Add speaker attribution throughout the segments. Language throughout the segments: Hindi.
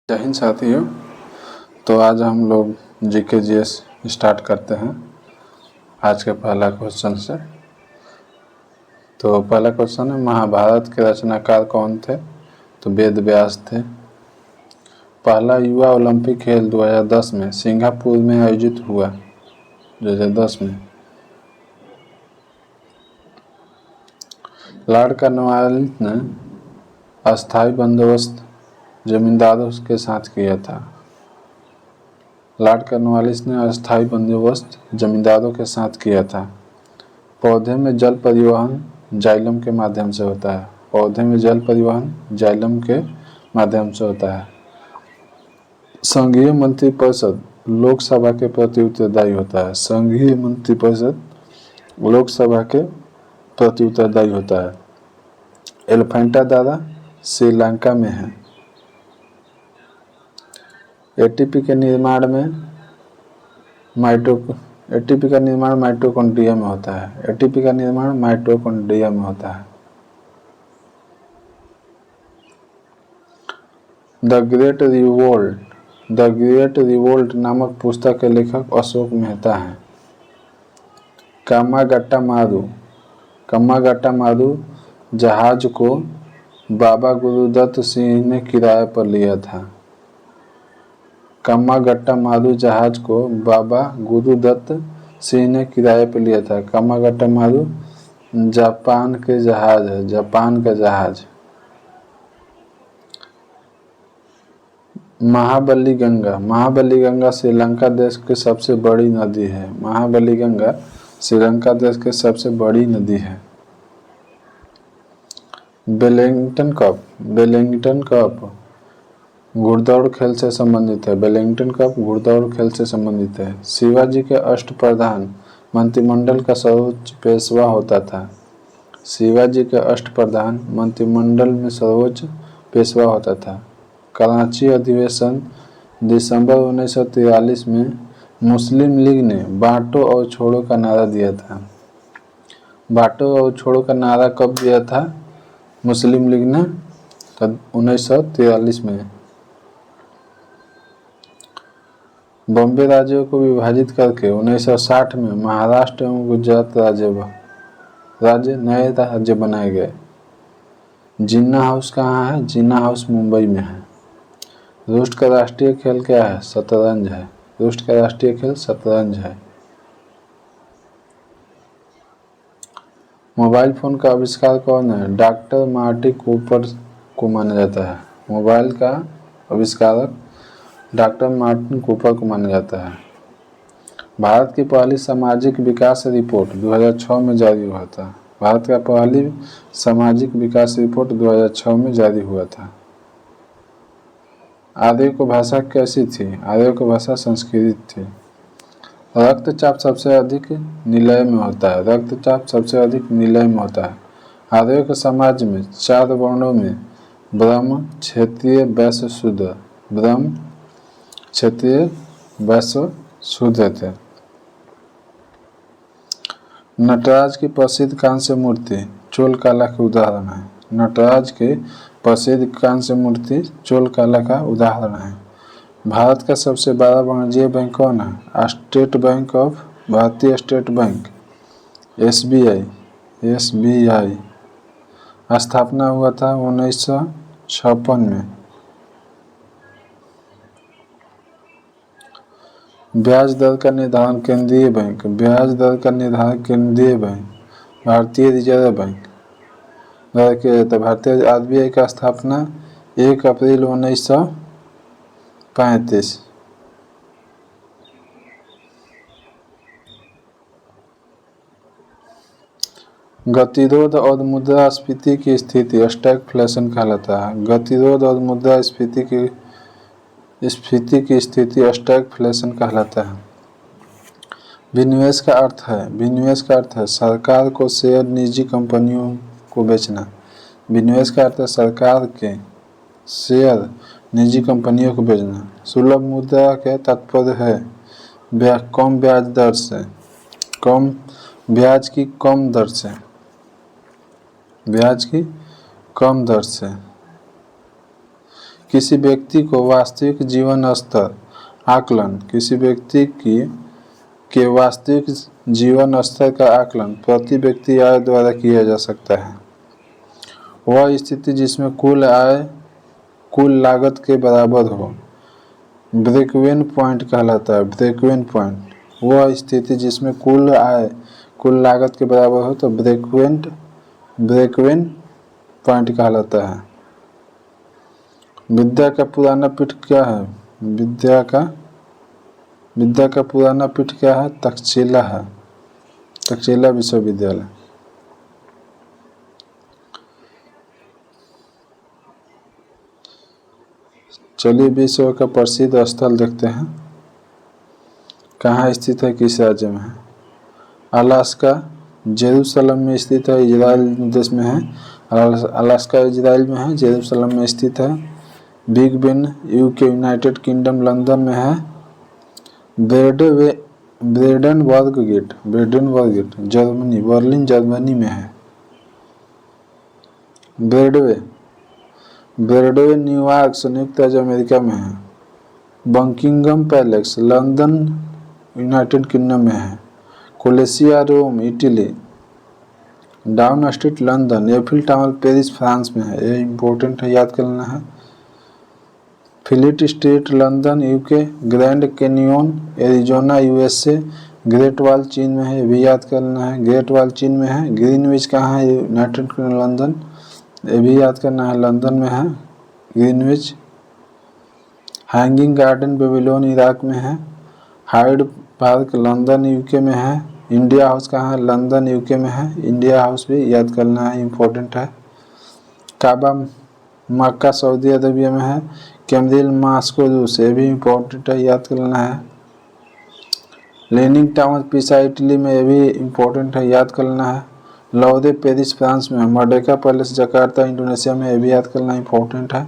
Speaker 1: जय हिंद साथियों। तो आज हम लोग जीके जीएस स्टार्ट करते हैं आज के पहला क्वेश्चन से। तो पहला क्वेश्चन है, महाभारत के रचनाकार कौन थे? तो वेद व्यास थे। पहला युवा ओलंपिक खेल 2010 में सिंगापुर में आयोजित हुआ 2010 में। लॉर्ड कॉर्नवालिस ने अस्थायी बंदोबस्त जमींदारों के साथ किया था। लॉर्ड कॉर्नवालिस ने अस्थायी बंदोबस्त जमींदारों के साथ किया था। पौधे में जल परिवहन जाइलम के माध्यम से होता है। पौधे में जल परिवहन जाइलम के माध्यम से होता है। संघीय मंत्रिपरिषद लोकसभा के प्रति उत्तरदायी होता है। संघीय मंत्रिपरिषद लोकसभा के प्रति उत्तरदायी होता है। एलिफेंटा दादा श्रीलंका में है। एटीपी के निर्माण माइटोकॉन्ड्रिया में होता है। एटीपी का निर्माण माइटोकॉन्ड्रिया में होता है। द ग्रेट रिवोल्ट नामक पुस्तक के लेखक अशोक मेहता हैं। कामागट्टा मारू जहाज को बाबा गुरुदत्त सिंह ने किराए पर लिया था। कामागट्टा मारू जहाज को बाबा गुरुदत्त सिंह ने किराए पर लिया था। कामागट्टा मारू जापान के जहाज है, जापान का जहाज। महाबली गंगा श्रीलंका देश की सबसे बड़ी नदी है। महाबली गंगा श्रीलंका देश की सबसे बड़ी नदी है। वेलिंगटन कप घुड़दौड़ खेल से संबंधित है। वेलिंगटन कप घुड़दौड़ खेल से संबंधित है। शिवाजी के अष्टप्रधान मंत्रिमंडल का सर्वोच्च पेशवा होता था। शिवाजी के अष्टप्रधान मंत्रिमंडल में सर्वोच्च पेशवा होता था। कराची अधिवेशन दिसंबर 1943 में मुस्लिम लीग ने बांटो और छोड़ो का नारा दिया था। बांटो और छोड़ो का नारा कब दिया था मुस्लिम लीग ने? 1943 में। बॉम्बे राज्यों को विभाजित करके 1960 में महाराष्ट्र एवं गुजरात नए राज्य बनाए गए। जिन्ना हाउस कहाँ है? जिन्ना हाउस मुंबई में है। रूस का राष्ट्रीय खेल क्या है? शतरंज है। रूस का राष्ट्रीय खेल शतरंज है। मोबाइल फोन का आविष्कार कौन है? डॉक्टर मार्टी कूपर को माना जाता है। मोबाइल का आविष्कारक डॉक्टर मार्टिन कूपर को माना जाता है। भारत की पहली सामाजिक विकास रिपोर्ट 2006 में जारी हुआ था। भारत का पहली सामाजिक विकास रिपोर्ट 2006 में जारी हुआ था। आर्यों की भाषा कैसी थी? आर्यों की भाषा संस्कृत थी। रक्तचाप सबसे अधिक निलय में होता है। रक्तचाप सबसे अधिक निलय में होता है। आर्यों के समाज में 4 वर्णों में ब्रह्म, क्षत्रिय, वैश्य, शूद्र थे। नटराज की प्रसिद्ध कांस्य मूर्ति चोल काला का उदाहरण है। नटराज की प्रसिद्ध कांस्य मूर्ति चोल काला का उदाहरण है। भारत का सबसे बड़ा वाणिज्यिक बैंक कौन है? भारतीय स्टेट बैंक SBI। स्थापना हुआ था 1956 में। ब्याज दर का निर्धारण केंद्रीय बैंक भारतीय रिजर्व बैंक द्वारा किया जाता है। भारतीय RBI का स्थापना 1 अप्रैल 1935। गतिरोध और मुद्रास्फीति की स्थिति स्टैगफ्लेशन कहलाता है। गतिरोध और मुद्रास्फीति की स्थिति स्टैगफ्लेशन कहलाता है। विनिवेश का अर्थ है सरकार को शेयर निजी कंपनियों को बेचना। विनिवेश का अर्थ है सरकार के शेयर निजी कंपनियों को बेचना। सुलभ मुद्रा के तात्पर्य है कम ब्याज की कम दर से। किसी व्यक्ति को वास्तविक जीवन स्तर आकलन, किसी व्यक्ति की के वास्तविक जीवन स्तर का आकलन प्रति व्यक्ति आय द्वारा किया जा सकता है। वह स्थिति जिसमें कुल आय कुल लागत के बराबर हो ब्रेक-इवन पॉइंट कहलाता है। ब्रेक-इवन पॉइंट वह स्थिति जिसमें कुल आय कुल लागत के बराबर हो तो ब्रेक-इवन पॉइंट कहलाता है। विद्या का पुराना पीठ क्या है? विद्या का पुराना पीठ क्या है? तक्षशिला है, तक्षशिला विश्वविद्यालय। चलिए विश्व का प्रसिद्ध स्थल देखते हैं, कहाँ स्थित है, किस राज्य में है। अलास्का जेरूसलम में स्थित है, इजराइल देश में है। अलास्का इजराइल में है, जेरूसलम में स्थित है। Big Ben UK United Kingdom London में है। Brandenburg gate Germany Berlin Germany में है। ब्रॉडवे न्यूयॉर्क संयुक्त राज्य अमेरिका में है। Buckingham Palace London United Kingdom में है। Colosseum Rome Italy. Down street London. Eiffel tower Paris France में है, ये इम्पोर्टेंट है, याद करना है। Fleet street London UK. Grand Canyon Arizona USA. Great wall चीन में है, ये भी याद करना है, ग्रेट वॉल चीन में है। ग्रीनविच कहाँ है? यूनाइटेड किंगडम लंदन, ये भी याद करना है, लंदन में है Greenwich. Hanging garden Babylon Iraq में है। हाइड पार्क लंदन यूके में है। इंडिया हाउस कहाँ है? लंदन यूके में है, इंडिया हाउस भी याद करना है, इम्पोर्टेंट है। काबा मक्का सऊदी अरबिया में है। कैमरिल मास्को रूस, ये भी इम्पोर्टेंट है, याद करना है। लेनिंग टावर पिसा इटली में, ये भी इम्पोर्टेंट है, याद करना है। लौदे पेरिस फ्रांस में है। मर्डेका पैलेस जकार्ता इंडोनेशिया में, ये भी याद करना इम्पोर्टेंट है।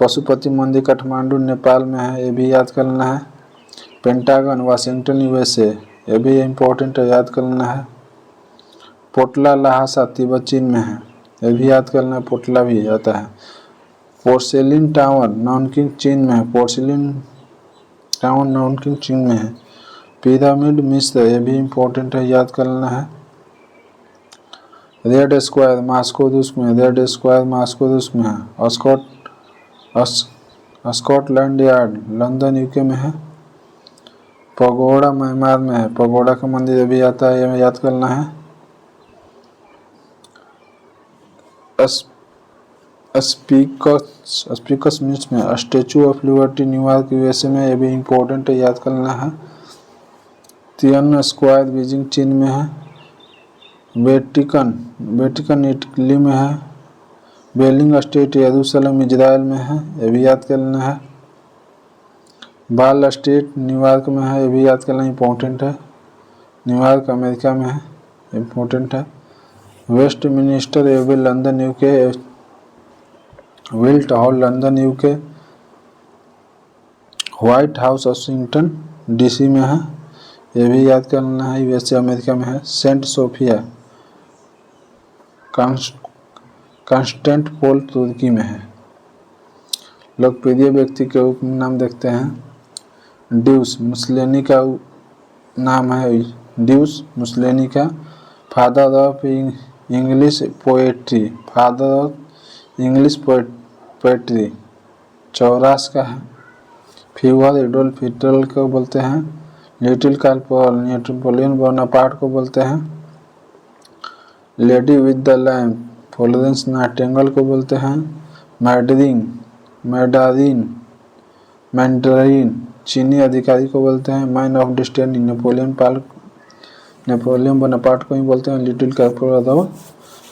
Speaker 1: पशुपति मंदिर काठमांडू नेपाल में है, ये भी याद करना है। पेंटागन वाशिंगटन यूएसए, ये भी इम्पोर्टेंट है, याद करना है। पोटला लहासा तिब्बत चीन में है, ये भी याद करना है, पोटला भी आता है। पोर्सेलिन टावर नानकिंग चीन में है। पोर्सेलिन टावर नानकिंग चीन में है। पिरामिड मिस्र, ये भी इम्पोर्टेंट है, याद करना है। रेड स्क्वायर मास्को रूस में, रेड स्क्वायर मास्को रूस में है। स्कॉटलैंड यार्ड लंदन यूके में है। पगोड़ा म्यांमार में है, पगोड़ा का मंदिर ये भी आता है, ये याद करना है। स्पीकर्स मिनट्स में। Statue of liberty New York USA में, ये भी इम्पोर्टेंट है, याद करना है। तियानन स्क्वायर बीजिंग चीन में है। वेटिकन इटली में है। बेलिंग स्ट्रीट यरूशलेम इजराइल में है, ये भी याद करना है। बाल स्ट्रीट न्यूयॉर्क में है, ये भी याद करना इम्पोर्टेंट है। न्यूयॉर्क अमेरिका में है, इम्पोर्टेंट है। Westminster abbey London UK. विल्ट hall London UK. White House Washington DC में है, ये भी याद करना है, यूएसए अमेरिका में है। सेंट सोफिया कॉन्स्टेंटोपल तुर्की में है। लोकप्रिय व्यक्ति के उपनाम देखते हैं। ड्यूस मुसोलिनी का नाम है, ड्यूस मुसोलिनी का। Father of English poetry, father of English poetry Chauras का है। फीवर एडोल्फ हिटलर को बोलते हैं। लिटिल कार्ल नेपोलियन बोनापार्ट को बोलते हैं। Lady with the lamp Florence Nightingale को बोलते हैं। मैंडरीन चीनी अधिकारी को बोलते हैं। Man of destiny Napoleon Bonaparte को ही बोलते हैं। Little Carl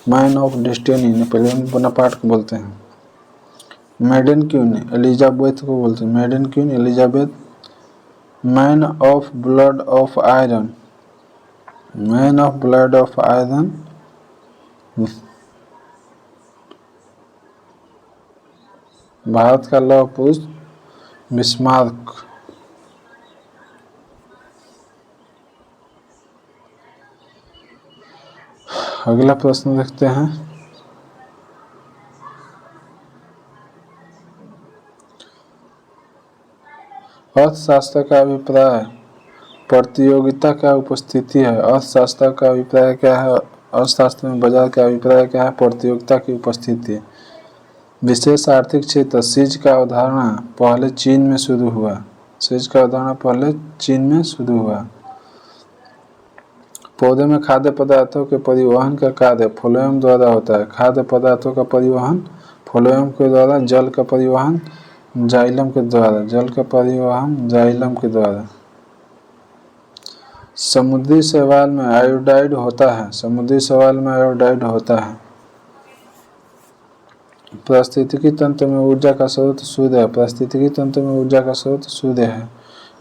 Speaker 1: man of destiny Napoleon Bonaparte को बोलते हैं। मेडन क्वीन एलिजाबेथ को बोलते हैं। Maiden queen Elizabeth. Man of blood of iron, man of blood of iron Bharat का लौह पुरुष बिस्मार्क। अगला प्रश्न देखते हैं। अर्थशास्त्र का अभिप्राय प्रतियोगिता का उपस्थिति है। अर्थशास्त्र का अभिप्राय क्या है? अर्थशास्त्र में बाजार का अभिप्राय क्या है? प्रतियोगिता की उपस्थिति। विशेष आर्थिक क्षेत्र सीज का अवधारणा पहले चीन में शुरू हुआ। सीज का अवधारणा पहले चीन में शुरू हुआ। पौधे में खाद्य पदार्थों के परिवहन का कार्य फ्लोएम द्वारा होता है। खाद्य पदार्थों का परिवहन फ्लोएम के द्वारा, जल का परिवहन जाइलम के द्वारा, जल का परिवहन जाइलम के द्वारा। समुद्री शैवाल में आयोडाइड होता है। समुद्री शैवाल में आयोडाइड होता है। पारिस्थितिकी तंत्र में ऊर्जा का स्रोत सूर्य है। पारिस्थितिकी तंत्र में ऊर्जा का स्रोत सूर्य है।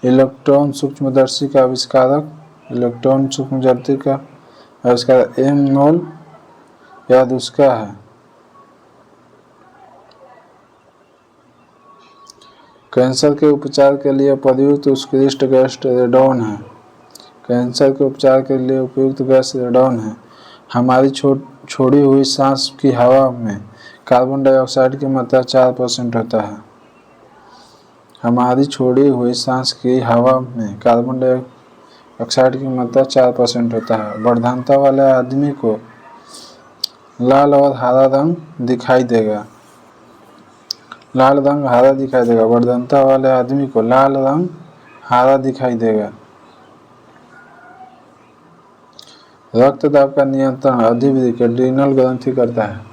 Speaker 1: इलेक्ट्रॉन सूक्ष्मदर्शी का आविष्कारक, इलेक्ट्रॉन सूक्ष्मदर्शी का आविष्कारक एम नोल यादुस्का है। कैंसर के उपचार के लिए प्रयुक्त उत्कृष्ट गैस रेडॉन है। कैंसर के उपचार के लिए उपयुक्त गैस रेडॉन है। हमारी छोड़ी हुई सांस की हवा में कार्बन डाइऑक्साइड की मात्रा 4% होता है। हमारी छोड़ी हुई सांस की हवा में कार्बन डाइऑक्साइड की मात्रा 4% होता है। वर्धनता वाले आदमी को लाल और हरा रंग दिखाई देगा। लाल रंग हरा दिखाई देगा। वर्धनता वाले आदमी को लाल रंग हरा दिखाई देगा। रक्तदाब का नियंत्रण अधिवृक्क एड्रिनल ग्रंथि करता है।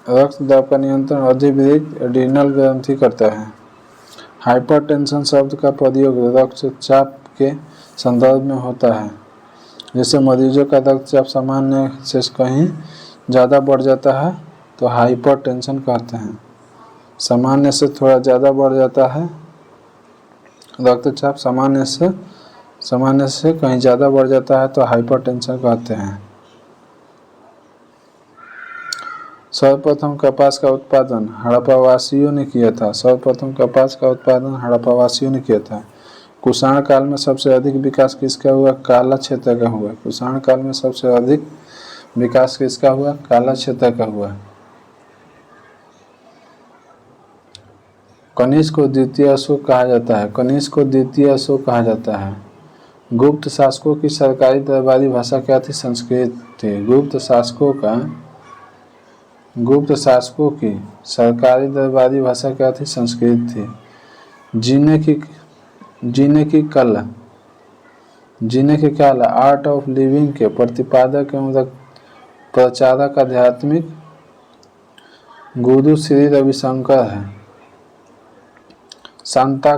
Speaker 1: रक्तदाब का नियंत्रण अधिवृक्क एड्रिनल ग्रंथि करता है। हाइपरटेंशन शब्द का प्रयोग रक्तचाप के संदर्भ में होता है। जैसे मरीजों का रक्तचाप सामान्य से कहीं ज़्यादा बढ़ जाता है तो हाइपरटेंशन कहते हैं। सामान्य से थोड़ा ज़्यादा बढ़ जाता है रक्तचाप, सामान्य से कहीं ज़्यादा बढ़ जाता है तो हाइपरटेंशन कहते हैं। सर्वप्रथम कपास का उत्पादन हड़प्पावासियों ने किया था। सर्वप्रथम कपास का उत्पादन हड़प्पावासियों ने किया था। कुषाण काल में सबसे अधिक विकास किसका हुआ? काला क्षेत्र का हुआ। कुषाण काल में सबसे अधिक विकास किसका हुआ? काला क्षेत्र का हुआ। कनिष्क को द्वितीय अशोक कहा जाता है। कनिष्क को द्वितीय अशोक कहा जाता है। गुप्त शासकों की सरकारी दरबारी भाषा क्या थी? संस्कृत थी। गुप्त शासकों की सरकारी दरबारी भाषा क्या थी? संस्कृत थी। जीने की कला आर्ट ऑफ लिविंग के प्रतिपादक एवं प्रचारक आध्यात्मिक गुरु श्री रविशंकर है। सांता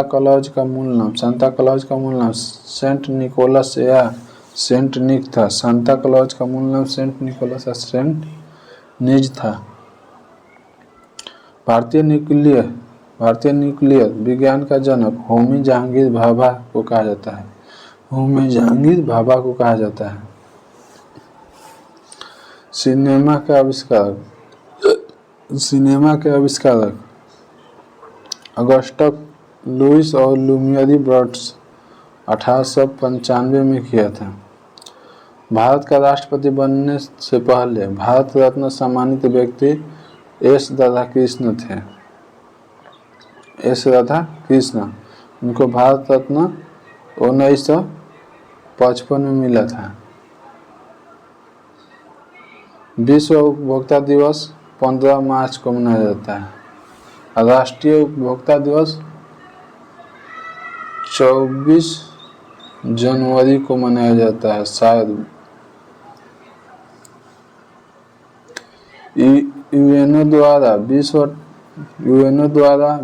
Speaker 1: क्लॉज का मूल नाम सेंट निकोलस या सेंट निक था। सांता क्लॉज का मूल नाम सेंट निकोलस या सेंट निज था। भारतीय न्यूक्लियर विज्ञान का जनक होमी जहांगीर भाभा को कहा जाता है। होमी जहांगीर भाभा को कहा जाता है। सिनेमा के आविष्कारक अगस्टस लुइस और लुमियरी ब्रॉड्स 1895 में किया था। भारत का राष्ट्रपति बनने से पहले भारत रत्न सम्मानित व्यक्ति एस राधाकृष्ण थे। एस राधाकृष्ण, उनको भारत रत्न 1955 में मिला था। विश्व उपभोक्ता दिवस 15 मार्च को मनाया जाता है। राष्ट्रीय उपभोक्ता दिवस 24 जनवरी को मनाया जाता है शायद। यूएनओ द्वारा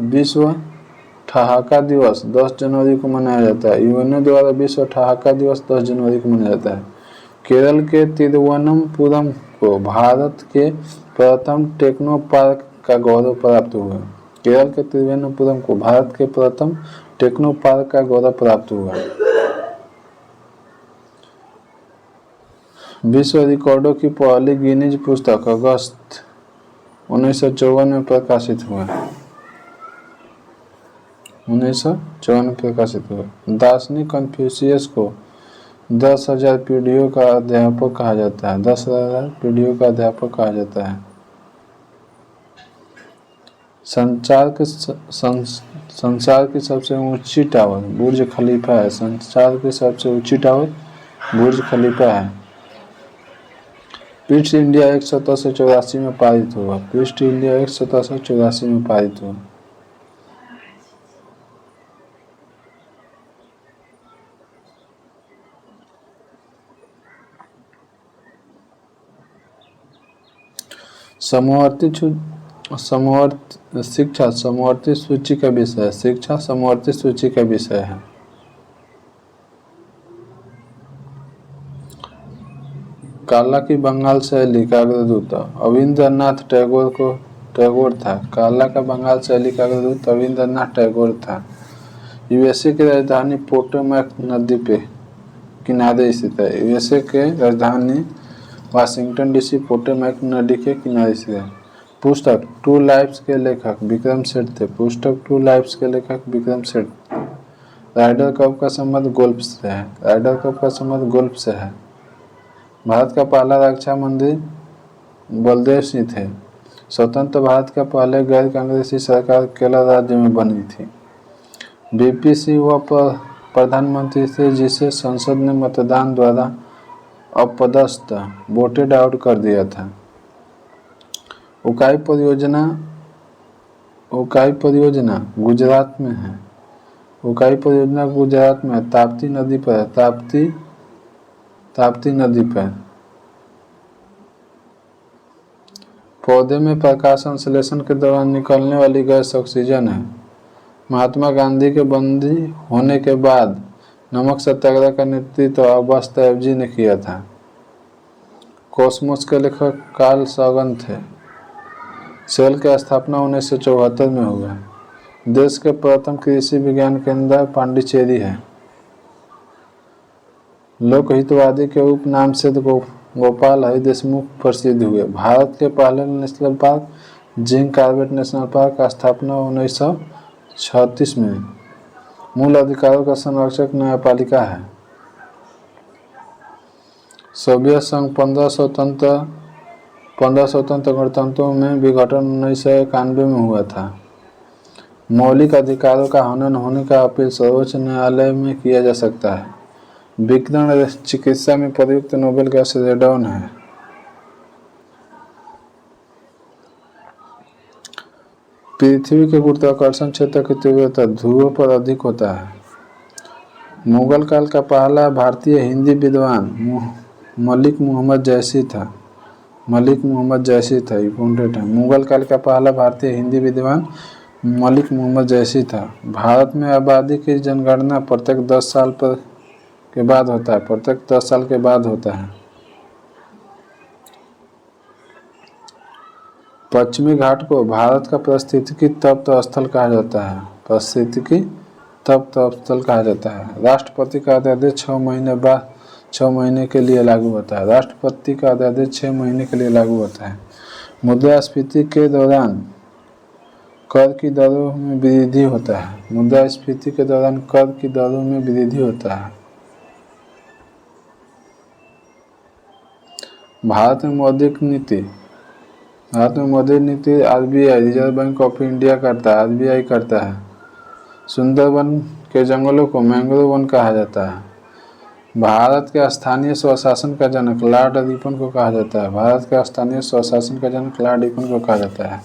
Speaker 1: विश्व ठहाका दिवस 10 जनवरी को मनाया जाता है। यूएनओ द्वारा विश्व ठहाका दिवस 10 जनवरी को मनाया जाता है। केरल के तिरुवनंतपुरम को भारत के प्रथम टेक्नो पार्क का गौरव प्राप्त हुआ। केरल के तिरुवनंतपुरम को भारत के प्रथम टेक्नो पार्क का गौरव प्राप्त हुआ। विश्व रिकॉर्डों की पहली गिनीज पुस्तक अगस्त 1954 में प्रकाशित हुआ। 1954 में प्रकाशित हुआ। दार्शनिक कन्फ्यूशियस को 10,000 पीढ़ियों का अध्यापक कहा जाता है। 10,000 पीढ़ियों का अध्यापक कहा जाता है। संसार की सबसे ऊंची टावर बुर्ज खलीफा है। संसार की सबसे ऊंची टावर बुर्ज खलीफा है। ईस्ट इंडिया एक्ट 1784 में पारित हुआ। ईस्ट इंडिया एक्ट 1784 में पारित हुआ। शिक्षा समवर्ती सूची का विषय। शिक्षा समवर्ती सूची का विषय है। काला की बंगाल शैली का अग्रदूत रविंद्रनाथ टैगोर था। काला का बंगाल शैली का अग्रदूत रविंद्रनाथ टैगोर था। यूएसए की राजधानी पोटोमैक नदी पे किनारे स्थित है। यूएसए के राजधानी वाशिंगटन डीसी पोटोमैक नदी के किनारे स्थित है। पुस्तक टू लाइफ्स के लेखक विक्रम सेठ थे। पुस्तक टू लाइफ्स के लेखक विक्रम सेठ। राइडर कप का संबंध गोल्फ से है। राइडर कप का संबंध गोल्फ से है। भारत का पहला रक्षा मंत्री बलदेव सिंह थे। स्वतंत्र भारत का पहले गैर कांग्रेसी सरकार केरल राज्य में बनी थी। बीपीसी वह प्रधानमंत्री थे जिसे संसद ने मतदान द्वारा अपदस्थ वोटेड आउट कर दिया था। उकाई परियोजना गुजरात में है। उकाई परियोजना गुजरात में ताप्ती नदी पर है। ताप्ती नदी पर। पौधे में प्रकाश संश्लेषण के दौरान निकलने वाली गैस ऑक्सीजन है। महात्मा गांधी के बंदी होने के बाद नमक सत्याग्रह का नेतृत्व अब्बास तैयब ने किया था। कॉस्मोस के लेखक कार्ल सगन थे। सेल की स्थापना 1974 में हुआ। देश के प्रथम कृषि विज्ञान केंद्र पांडिचेरी है। लोकहितवादी के उपनाम से गोपाल हरि देशमुख प्रसिद्ध हुए। भारत के पहले national park Jim Corbett national park का स्थापना 1936 में। मूल अधिकारों का संरक्षक न्यायपालिका है। सोवियत संघ 15 स्वतंत्र गणतंत्रों में विघटन 1991 में हुआ था। मौलिक अधिकारों का हनन होने का अपील सर्वोच्च न्यायालय में किया जा सकता है। विकिरण चिकित्सा में प्रयुक्त नोबेल गैस रेडॉन है। पृथ्वी के गुरुत्वाकर्षण क्षेत्र की तीव्रता ध्रुवों पर अधिक होता है। मुगल काल का पहला भारतीय हिंदी विद्वान मलिक मोहम्मद जैसी था। इम्पोर्टेंट है। मुगल काल का पहला भारतीय हिंदी विद्वान मलिक मोहम्मद जैसी था। भारत में आबादी की जनगणना प्रत्येक 10 साल के बाद होता है। पश्चिमी घाट को भारत का पारिस्थितिकी तप्त स्थल कहा जाता है। राष्ट्रपति का अध्यादेश 6 महीने के लिए लागू होता है। राष्ट्रपति का अध्यादेश 6 महीने के लिए लागू होता है। मुद्रास्फीति के दौरान कर की दरों में वृद्धि होता है। भारत में मौद्रिक नीति RBI reserve bank of India करता है। सुंदरबन के जंगलों को मैंग्रोव वन कहा जाता है। भारत के स्थानीय स्वशासन का जनक लॉर्ड रिपन को कहा जाता है।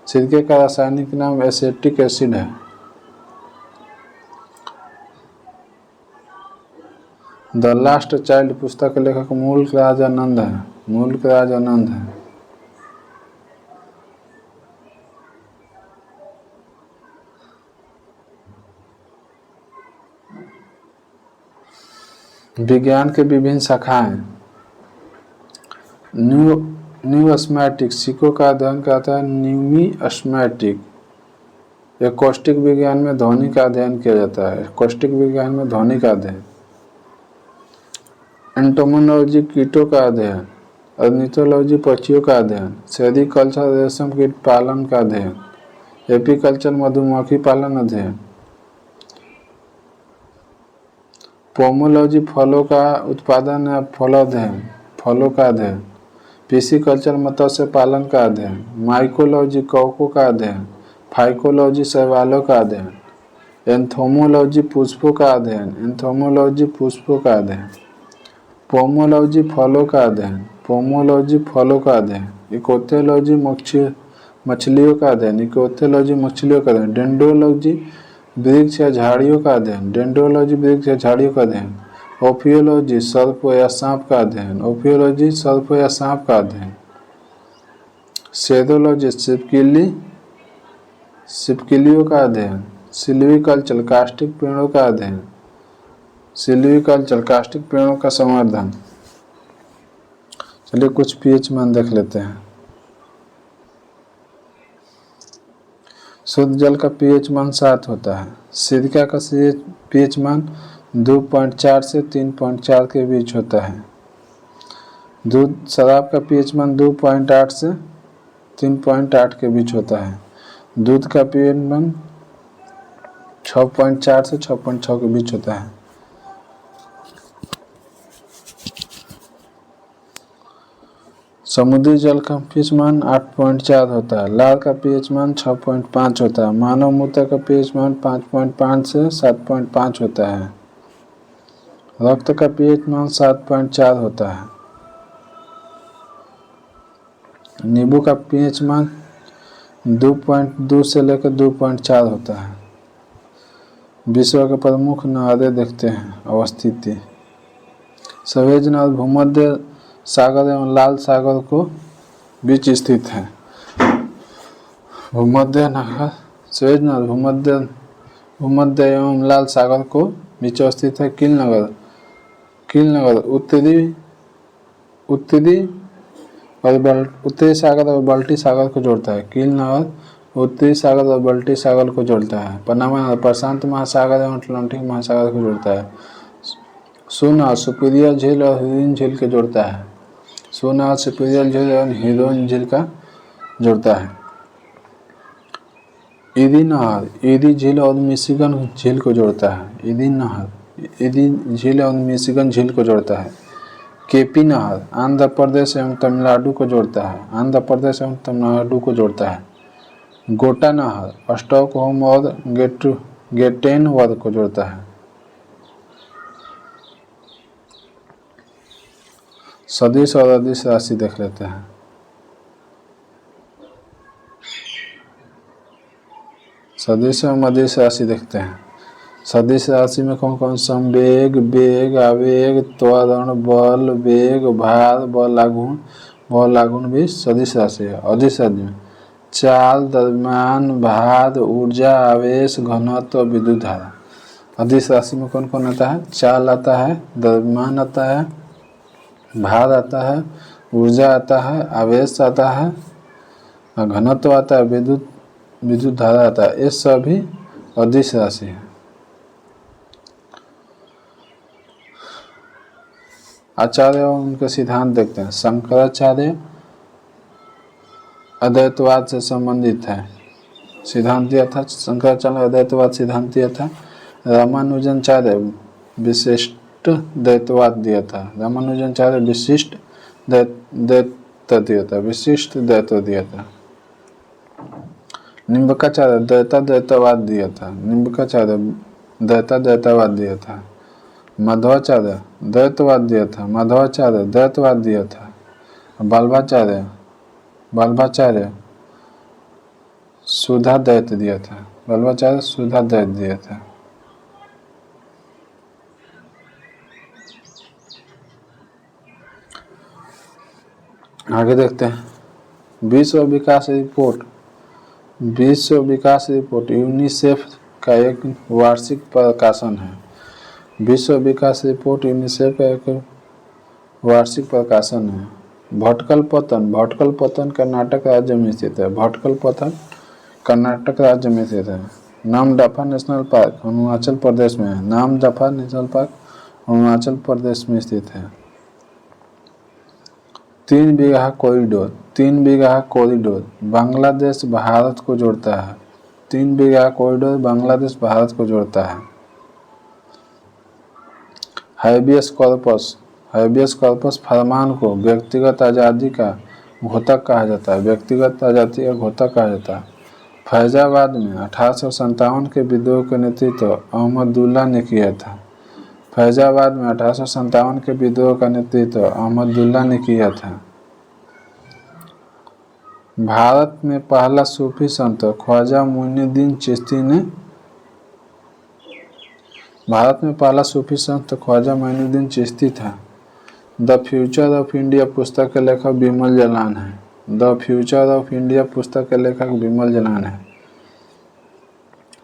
Speaker 1: सिरके का रासायनिक नाम एसेटिक एसिड है। द लास्ट चाइल्ड पुस्तक के लेखक मुल्क राज आनंद है। विज्ञान के विभिन्न शाखाएं। न्यूमिस्मैटिक सिक्कों का अध्ययन करता है। न्यूमिस्मैटिक। एकॉस्टिक विज्ञान में ध्वनि का अध्ययन किया जाता है। एंटोमोलॉजी कीटों का अध्ययन। ऑर्निथोलॉजी पक्षियों का अध्ययन। सेरिकल्चर रेशम कीट पालन का अध्ययन। एपीकल्चर मधुमक्खी पालन अध्ययन। पोमोलॉजी फलों का उत्पादन या फलों का अध्ययन। पिसीकल्चर मत्स्य पालन का अध्ययन। माइकोलॉजी कवकों का अध्ययन। फाइकोलॉजी शैवालों का अध्ययन, एंथोमोलॉजी पुष्पों का अध्ययन, एंथोमोलॉजी पुष्पों का अध्ययन, पोमोलॉजी फलों का अध्ययन, पोमोलॉजी फलों का अध्ययन, इकोथेलॉजी मछलियों का अध्ययन, इकोथेलॉजी मछलियों का अध्ययन, डेंड्रोलॉजी वृक्ष या झाड़ियों का अध्ययन, डेंड्रोलॉजी वृक्ष या झाड़ियों का अध्ययन, ओफियोलॉजी सर्प या सांप का अध्ययन, ओफियोलॉजी सर्प या सांप का अध्ययन, सेरोलॉजी छिपकलियों का अध्ययन, सिल्वीकल्चर कास्टिक पेड़ों का अध्ययन, सिल्वीकल्चर कास्टिक पेड़ों का संवर्धन। चलिए कुछ पीएच मान देख लेते हैं। शुद्ध जल का पीएच मान 7 होता है। सिरका का पीएच मान 2.4 से 3.4 के बीच होता है। दूध शराब का पीएच मान 2.8 से 3.8 के बीच होता है। दूध का पीएच मान 6.4 से 6.6 के बीच होता है। समुद्री जल का पीएच मान 8.4 होता है। लाल का पीएच मान 6.5 होता है। मानव मूत्र का पीएच मान 5.5 से 7.5 होता है। रक्त का पीएच मान 7.4 होता है। नींबू का पीएच मान 2.2 से लेकर 2.4 होता है। विश्व के प्रमुख नहरें देखते हैं। अवस्थिति सफेद नहर भूमध्य सागर एवं लाल सागर को बीच स्थित है। भूमध्य नहर सफेद नहर भूमध्य एवं लाल सागर को बीच स्थित है। कील नगर उत्तरी सागर और बाल्टी सागर को जोड़ता है। कील नगर उत्तरी सागर और बाल्टी सागर को जोड़ता है। पनामा नहर प्रशांत महासागर एवं अटलांटिक महासागर को जोड़ता है। सोना सुपीरियर झील और हिरोइन झील को जोड़ता है। सोना सुपीरियर झील और हिरोइन झील का जोड़ता है। ईदी नहर ईदी झील और मिशिगन झील को जोड़ता है। ईदी नहर ईदी झील और मिशिगन झील को जोड़ता है। केपी नहर आंध्र प्रदेश एवं तमिलनाडु को जोड़ता है। आंध्र प्रदेश एवं तमिलनाडु को जोड़ता है। गोटा नहर स्टॉकहोम और गेटेनवर्ग को जोड़ता है। सदिश और अदिश राशि देख लेते हैं। सदिश एवं अदिश राशि देखते हैं। सदिश राशि में कौन कौन संवेग, वेग, आवेग, त्वरण, बल, वेग, भार, बल आघूर्ण भी सदिश राशि है। अदिश राशि में चाल, द्रव्यमान, भार, ऊर्जा, आवेश, घनत्व, विद्युत धारा। अदिश राशि में कौन कौन आता है? चाल आता है, द्रव्यमान आता है, भार आता है, ऊर्जा आता है, आवेश आता है, घनत्व आता है, विद्युत धारा आता है। ये सभी अदिश राशि है। आचार्य और उनके सिद्धांत देखते हैं। शंकराचार्य अद्वैतवाद से संबंधित है, सिद्धांत दिया था। शंकराचार्य अद्वैतवाद सिद्धांत दिया था। रामानुजाचार्य विशिष्ट द्वैतवाद दिया था। रामानुजाचार्य विशिष्ट द्वैत दिया था। निम्बकाचार्य द्वैतवाद दिया था। निम्बकाचार्य द्वैतवाद दिया था। मध्वाचार्य द्वैतवाद दिया था। माधवाचार्य द्वैतवाद दिया था। बाल्भाचार्य सुधा द्वैत दिया था। बाल्भाचार्य सुधा द्वैत दिया था। आगे देखते हैं। विश्व विकास रिपोर्ट यूनिसेफ का एक वार्षिक प्रकाशन है। विश्व विकास रिपोर्ट यूनिसेफ का एक वार्षिक प्रकाशन है। भटकल पतन कर्नाटक राज्य में स्थित है। भटकल पतन कर्नाटक राज्य में स्थित है। नामदफा नेशनल पार्क अरुणाचल प्रदेश में है। नामदफा नेशनल पार्क अरुणाचल प्रदेश में स्थित है। 3 बीघा कॉरिडोर बांग्लादेश भारत को जोड़ता है। 3 बीघा कॉरिडोर बांग्लादेश भारत को जोड़ता है। हैबियस कॉर्पस फरमान को व्यक्तिगत आज़ादी का घोतक कहा जाता है। व्यक्तिगत आज़ादी का घोतक कहा जाता है। फैजाबाद में 1857 के विद्रोह का नेतृत्व अहमदुल्ला ने किया था। फैजाबाद में 1857 के विद्रोह का नेतृत्व अहमदुल्ला ने किया था। भारत में पहला सूफी संत ख्वाजा मोइनुद्दीन चिश्ती ने भारत में पहला सूफी संत ख्वाजा मोइनुद्दीन चिश्ती था। द फ्यूचर ऑफ इंडिया पुस्तक के लेखक बिमल जलान है। द फ्यूचर ऑफ इंडिया पुस्तक के लेखक बिमल जलान है।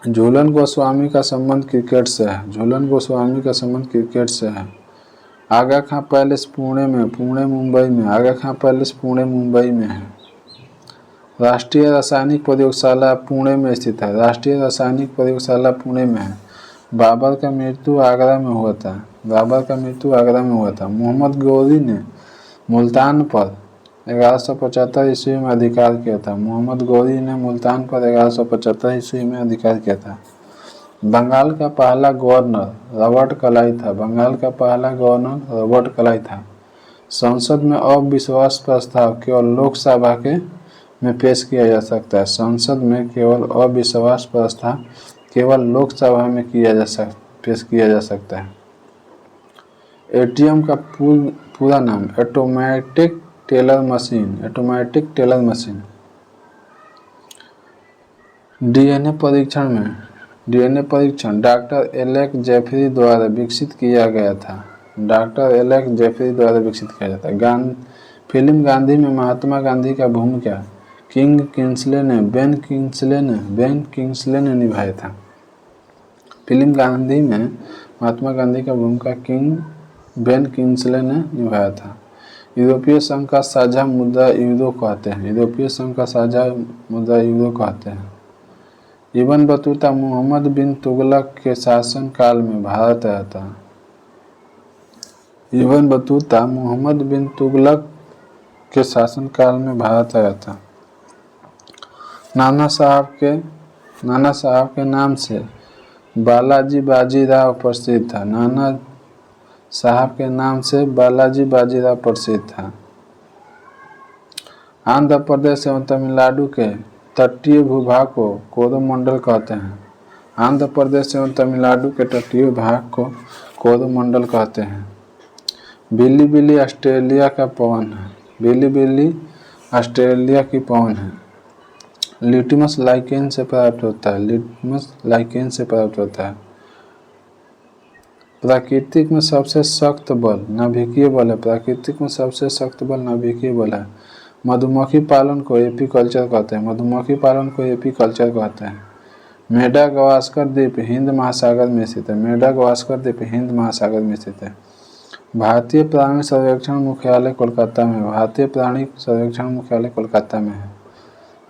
Speaker 1: झूलन गोस्वामी का संबंध क्रिकेट से है। झूलन गोस्वामी का संबंध क्रिकेट से है। आगा खां पैलेस पुणे मुंबई में आगा खां पैलेस पुणे मुंबई में है। राष्ट्रीय रासायनिक प्रयोगशाला पुणे में स्थित है। राष्ट्रीय रासायनिक प्रयोगशाला पुणे में है। बाबर का मृत्यु आगरा में हुआ था। बाबर का मृत्यु आगरा में हुआ था। मोहम्मद गौरी ने मुल्तान पर 1175 ईस्वी में अधिकार किया था। मोहम्मद गौरी ने मुल्तान पर 1175 ईस्वी में अधिकार किया था। बंगाल का पहला गवर्नर रॉबर्ट क्लाइ था। बंगाल का पहला गवर्नर रॉबर्ट क्लाइ था। संसद में अविश्वास प्रस्ताव केवल लोकसभा के में पेश किया जा सकता है। संसद में केवल अविश्वास प्रस्ताव केवल लोकसभा में पेश किया जा सकता है। एटीएम का पूरा नाम automatic teller machine. Automatic teller machine. DNA परीक्षण डॉक्टर एलेक जेफरी द्वारा विकसित किया गया था। डॉक्टर एलेक जेफरी द्वारा विकसित किया जाता है। फिल्म गांधी में महात्मा गांधी का भूमिका बेन किंग्सले ने निभाया था। फिल्म गांधी में महात्मा गांधी का भूमिका बेन किंग्सले ने निभाया था। यूरोपीय संघ का साझा मुद्रा यूरो कहते हैं। यूरोपीय संघ का साझा मुद्रा यूरो कहते हैं। इब्न बतूता मोहम्मद बिन तुगलक के शासन काल में भारत आया था। इब्न बतूता मोहम्मद बिन तुगलक के शासन काल में भारत आया था। नाना साहब के नाम से बालाजी बाजीराव प्रसिद्ध था। नाना साहब के नाम से बालाजी बाजीराव प्रसिद्ध था। आंध्र प्रदेश एवं तमिलनाडु के तटीय भूभाग को कोरोमंडल कहते हैं। आंध्र प्रदेश एवं तमिलनाडु के तटीय भाग को कोरोमंडल कहते हैं। बिल्ली बिल्ली ऑस्ट्रेलिया का पवन है। बिल्ली बिल्ली ऑस्ट्रेलिया की पवन है। लिटमस लाइकेन से प्राप्त होता है। लिटमस लाइकेन से प्राप्त होता है। प्राकृतिक में सबसे सख्त बल नाभिकीय बल है। प्राकृतिक में सबसे सख्त बल नाभिकीय बल है। मधुमक्खी पालन को एपीकल्चर कहते हैं। मधुमक्खी पालन को एपीकल्चर कहते हैं। मेडागास्कर द्वीप हिंद महासागर में स्थित है। मेडागास्कर द्वीप हिंद महासागर में स्थित है। भारतीय प्राणी सर्वेक्षण मुख्यालय कोलकाता में। भारतीय प्राणी सर्वेक्षण मुख्यालय कोलकाता में है।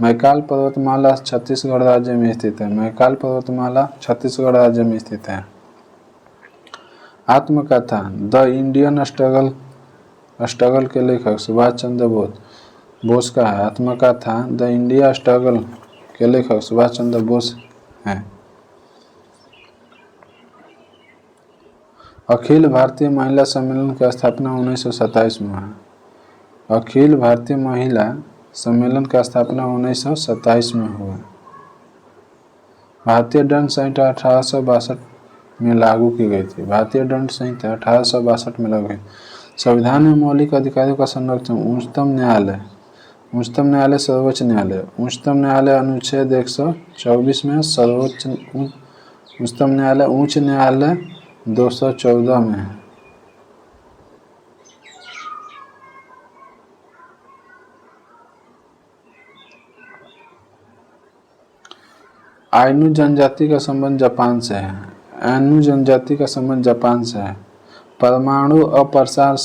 Speaker 1: मैकाल पर्वतमाला छत्तीसगढ़ राज्य में स्थित है। मैकाल पर्वतमाला छत्तीसगढ़ राज्य में स्थित है। आत्मकथा द इंडियन स्ट्रगल के लेखक सुभाष चंद्र बोस का है। आत्मकथा द इंडिया स्ट्रगल के लेखक सुभाष चंद्र बोस हैं। अखिल भारतीय महिला सम्मेलन की स्थापना 1927 में है। अखिल भारतीय महिला सम्मेलन का स्थापना 1927 में हुआ। भारतीय दंड संहिता 1862 में लागू की गई थी। भारतीय दंड संहिता 1862 में लागू हुई। संविधान में मौलिक अधिकारों का संरक्षण उच्चतम न्यायालय सर्वोच्च न्यायालय। उच्चतम न्यायालय अनुच्छेद 124 में सर्वोच्च उच्चतम न्यायालय उच्च न्यायालय 214 में है। आइनू जनजाति का संबंध जापान से है। आइनू जनजाति का संबंध जापान से है। परमाणु अप्रसार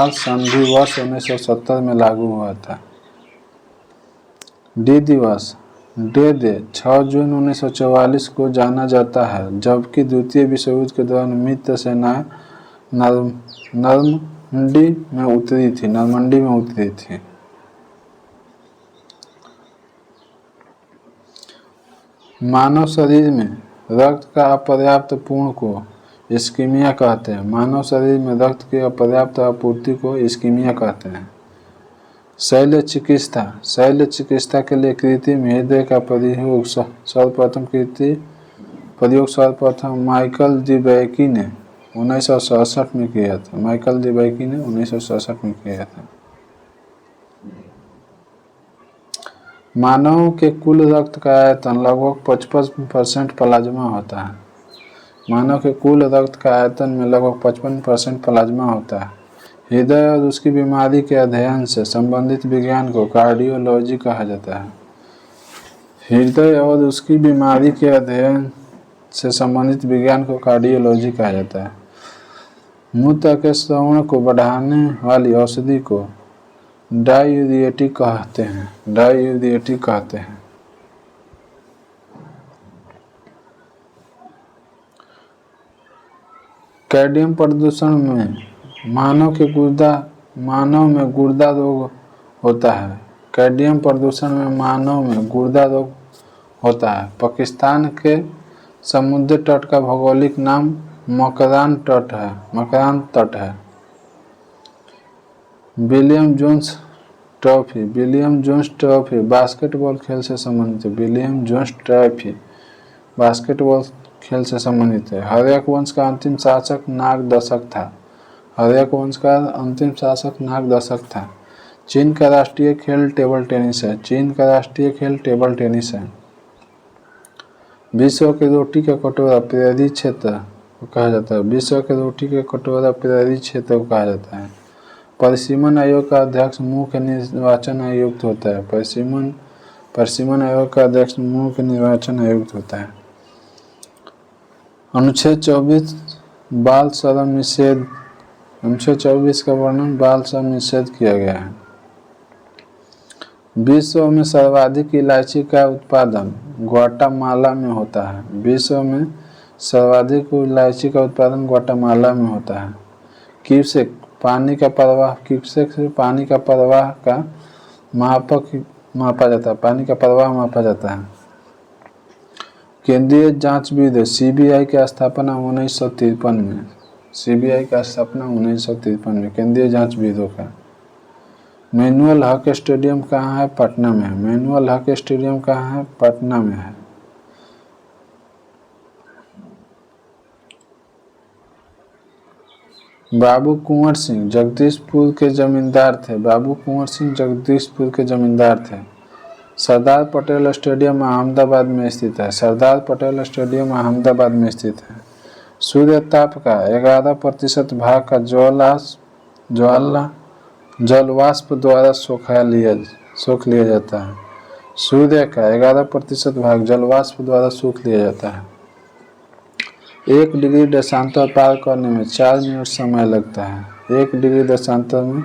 Speaker 1: संधि वर्ष 1970 में लागू हुआ था। डी दिवस डे 6 जून 1944 को जाना जाता है, जबकि द्वितीय विश्व युद्ध के दौरान मित्र सेनाएं नॉर्मंडी में उतरी थी। मानव शरीर में रक्त का अपर्याप्त पूर्ण को इस्कीमिया कहते हैं। मानव शरीर में रक्त की अपर्याप्त आपूर्ति को इस्कीमिया कहते हैं। शल्य चिकित्सा के लिए कृत्रिम हृदय का प्रयोग सर्वप्रथम माइकल डिबेकी ने 1967 में किया था। माइकल डिबेकी ने 1967 में किया था। मानव के कुल रक्त का आयतन लगभग 55% प्लाज्मा होता है। मानव के कुल रक्त का आयतन में लगभग 55% प्लाज्मा होता है। हृदय और उसकी बीमारी के अध्ययन से संबंधित विज्ञान को कार्डियोलॉजी कहा जाता है। हृदय और उसकी बीमारी के अध्ययन से संबंधित विज्ञान को कार्डियोलॉजी कहा जाता है। मूत्र के श्रवण को बढ़ाने वाली औषधि को डाययूरेटिक कहते हैं। कैडमियम प्रदूषण में मानव में गुर्दा रोग होता है। कैडमियम प्रदूषण में मानव में गुर्दा रोग होता है। पाकिस्तान के समुद्री तट का भौगोलिक नाम मकरान तट है। विलियम जोन्स ट्रॉफी बास्केटबॉल खेल से संबंधित है। विलियम जोन्स ट्रॉफी बास्केटबॉल खेल से संबंधित है। हर्यक वंश का अंतिम शासक नाग दशक था। चीन का राष्ट्रीय खेल टेबल टेनिस है। विश्व के रोटी का कटोरा पीढ़ी क्षेत्र को कहा जाता है। परिसीमन आयोग का अध्यक्ष मुख्य निर्वाचन आयुक्त होता है। परिसीमन आयोग का अध्यक्ष मुख्य निर्वाचन आयुक्त होता है। अनुच्छेद 24 बाल श्रम निषेध। अनुच्छेद 24 का वर्णन बाल श्रम निषेध किया गया है। विश्व में सर्वाधिक इलायची का उत्पादन ग्वाटेमाला में होता है। विश्व में सर्वाधिक इलायची का उत्पादन ग्वाटेमाला में होता है। किप्सेक पानी का प्रवाह का मापा जाता है। केंद्रीय जांच ब्यूरो सीबीआई की स्थापना 1953 में। केंद्रीय जांच ब्यूरो का। मैनुअल हक स्टेडियम कहाँ है? पटना में है। मैनुअल हक स्टेडियम कहाँ है? पटना में है। बाबू कुंवर सिंह जगदीशपुर के जमींदार थे। सरदार पटेल स्टेडियम अहमदाबाद में स्थित है। सूर्य ताप का 11% भाग का जलवाष्प द्वारा सोख लिया जाता है। सूर्य का 11% भाग जलवाष्प द्वारा सोख लिया जाता है। 1 डिग्री देशांतर पार करने में 4 मिनट समय लगता है। 1 डिग्री देशांतर में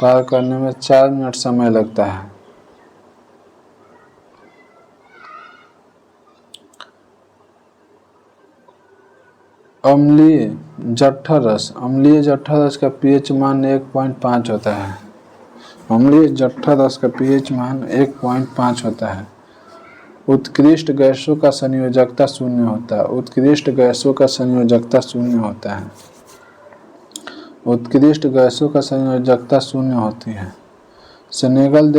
Speaker 1: पार करने में 4 मिनट समय लगता है। अम्लीय जठर रस का पीएच मान 1.5 होता है। अम्लीय जठर रस का पीएच मान 1.5 होता है। उत्कृष्ट गैसों का संयोजकता शून्य होता है। उत्कृष्ट गैसों का संयोजकता शून्य होती है। सेनेगल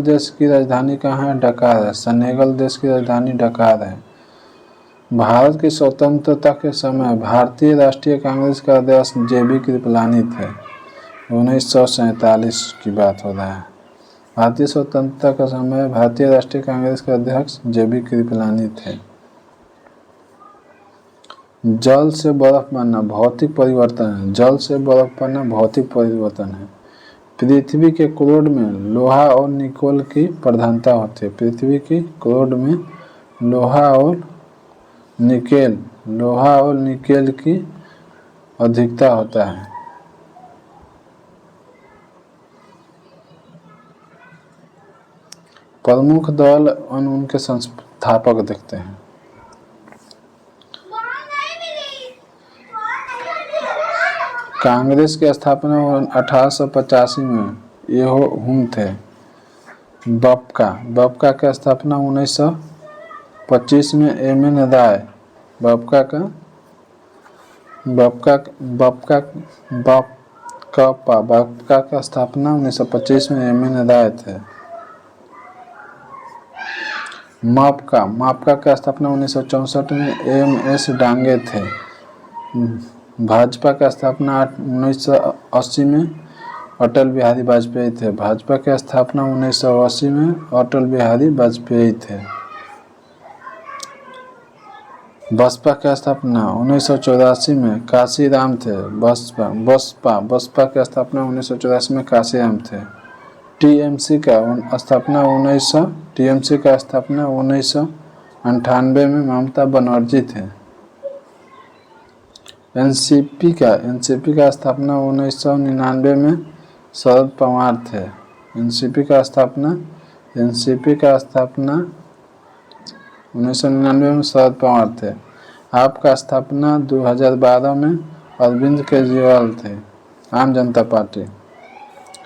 Speaker 1: देश की राजधानी कहाँ है? डकार है। सेनेगल देश की राजधानी डकार है। भारत की स्वतंत्रता के समय भारतीय राष्ट्रीय कांग्रेस का अध्यक्ष जेबी कृपलानी थे। 1947 की बात हो रहा है। भारतीय स्वतंत्रता का समय भारतीय राष्ट्रीय कांग्रेस के अध्यक्ष जेबी कृपलानी थे। जल से बर्फ बनना भौतिक परिवर्तन है। पृथ्वी के क्रोड में लोहा और निकेल की प्रधानता होती है। पृथ्वी की क्रोड में लोहा और निकेल की अधिकता होता है। प्रमुख दल उनके संस्थापक देखते हैं। कांग्रेस की स्थापना 1885 में हुम थे। बपका की स्थापना 1925 में एम.एन. राय कपा बापका की स्थापना 1925 में एम.एन. राय थे। मापका की स्थापना 1964 में एम.एस. डांगे थे। भाजपा की स्थापना 1980 में अटल बिहारी वाजपेयी थे। भाजपा की स्थापना 1980 में अटल बिहारी वाजपेयी थे। बसपा की स्थापना 1984 में काशीराम थे। बसपा की स्थापना 1984 में काशीराम थे। टीएमसी का स्थापना 1998 में ममता बनर्जी थे। एनसीपी का स्थापना 1999 में शरद पवार थे। एनसीपी का स्थापना 1999 में शरद पवार थे। आप का स्थापना 2012 में अरविंद केजरीवाल थे, आम जनता पार्टी।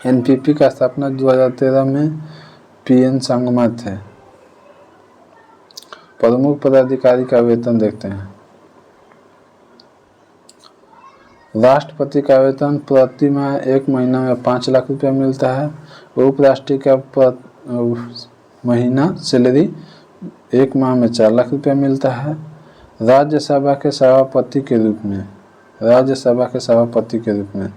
Speaker 1: एनपीपी का स्थापना 2013 में पीएन संगमा थे। प्रमुख पदाधिकारी का वेतन देखते हैं। राष्ट्रपति का वेतन प्रति माह 1 महीना में 5 लाख रुपया मिलता है। उपराष्ट्रपति का महीना सैलरी 1 माह में 4 लाख रुपया मिलता है। राज्यसभा के सभापति के रूप में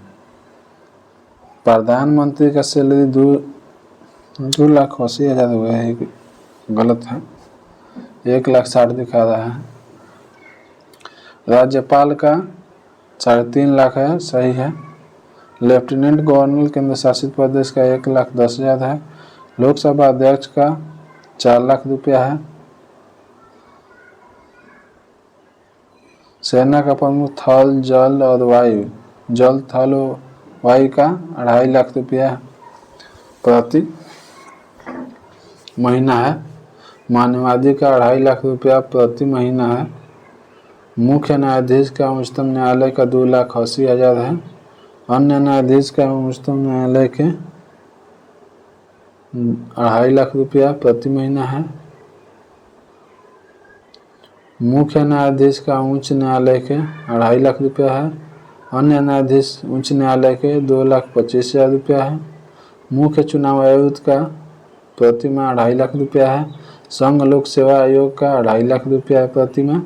Speaker 1: प्रधानमंत्री का सैलरी 2,80,000 हुआ है, गलत है, 1,60,000 दिखा रहा है। राज्यपाल का 3.5 लाख है, सही है। लेफ्टिनेंट गवर्नर केंद्र शासित प्रदेश का 1,10,000 है। लोकसभा अध्यक्ष का 4 लाख रुपया है। सेना का प्रमुख थल, जल और वायु, जल, थल और वायु का 2.5 लाख रुपया प्रति महीना है। मानवाधिकार का 2.5 लाख रुपया प्रति महीना है। मुख्य न्यायाधीश का उच्चतम न्यायालय का 2,80,000 है। अन्य न्यायाधीश का उच्चतम न्यायालय के 2.5 लाख रुपया प्रति महीना है। मुख्य न्यायाधीश का उच्च न्यायालय के 2.5 लाख रुपया है। अन्य न्यायाधीश उच्च न्यायालय के 2,25,000 रुपया है। मुख्य चुनाव आयुक्त का प्रति माह 2.5 लाख रुपया है। संघ लोक सेवा आयोग का 2.5 लाख रुपया प्रति माह।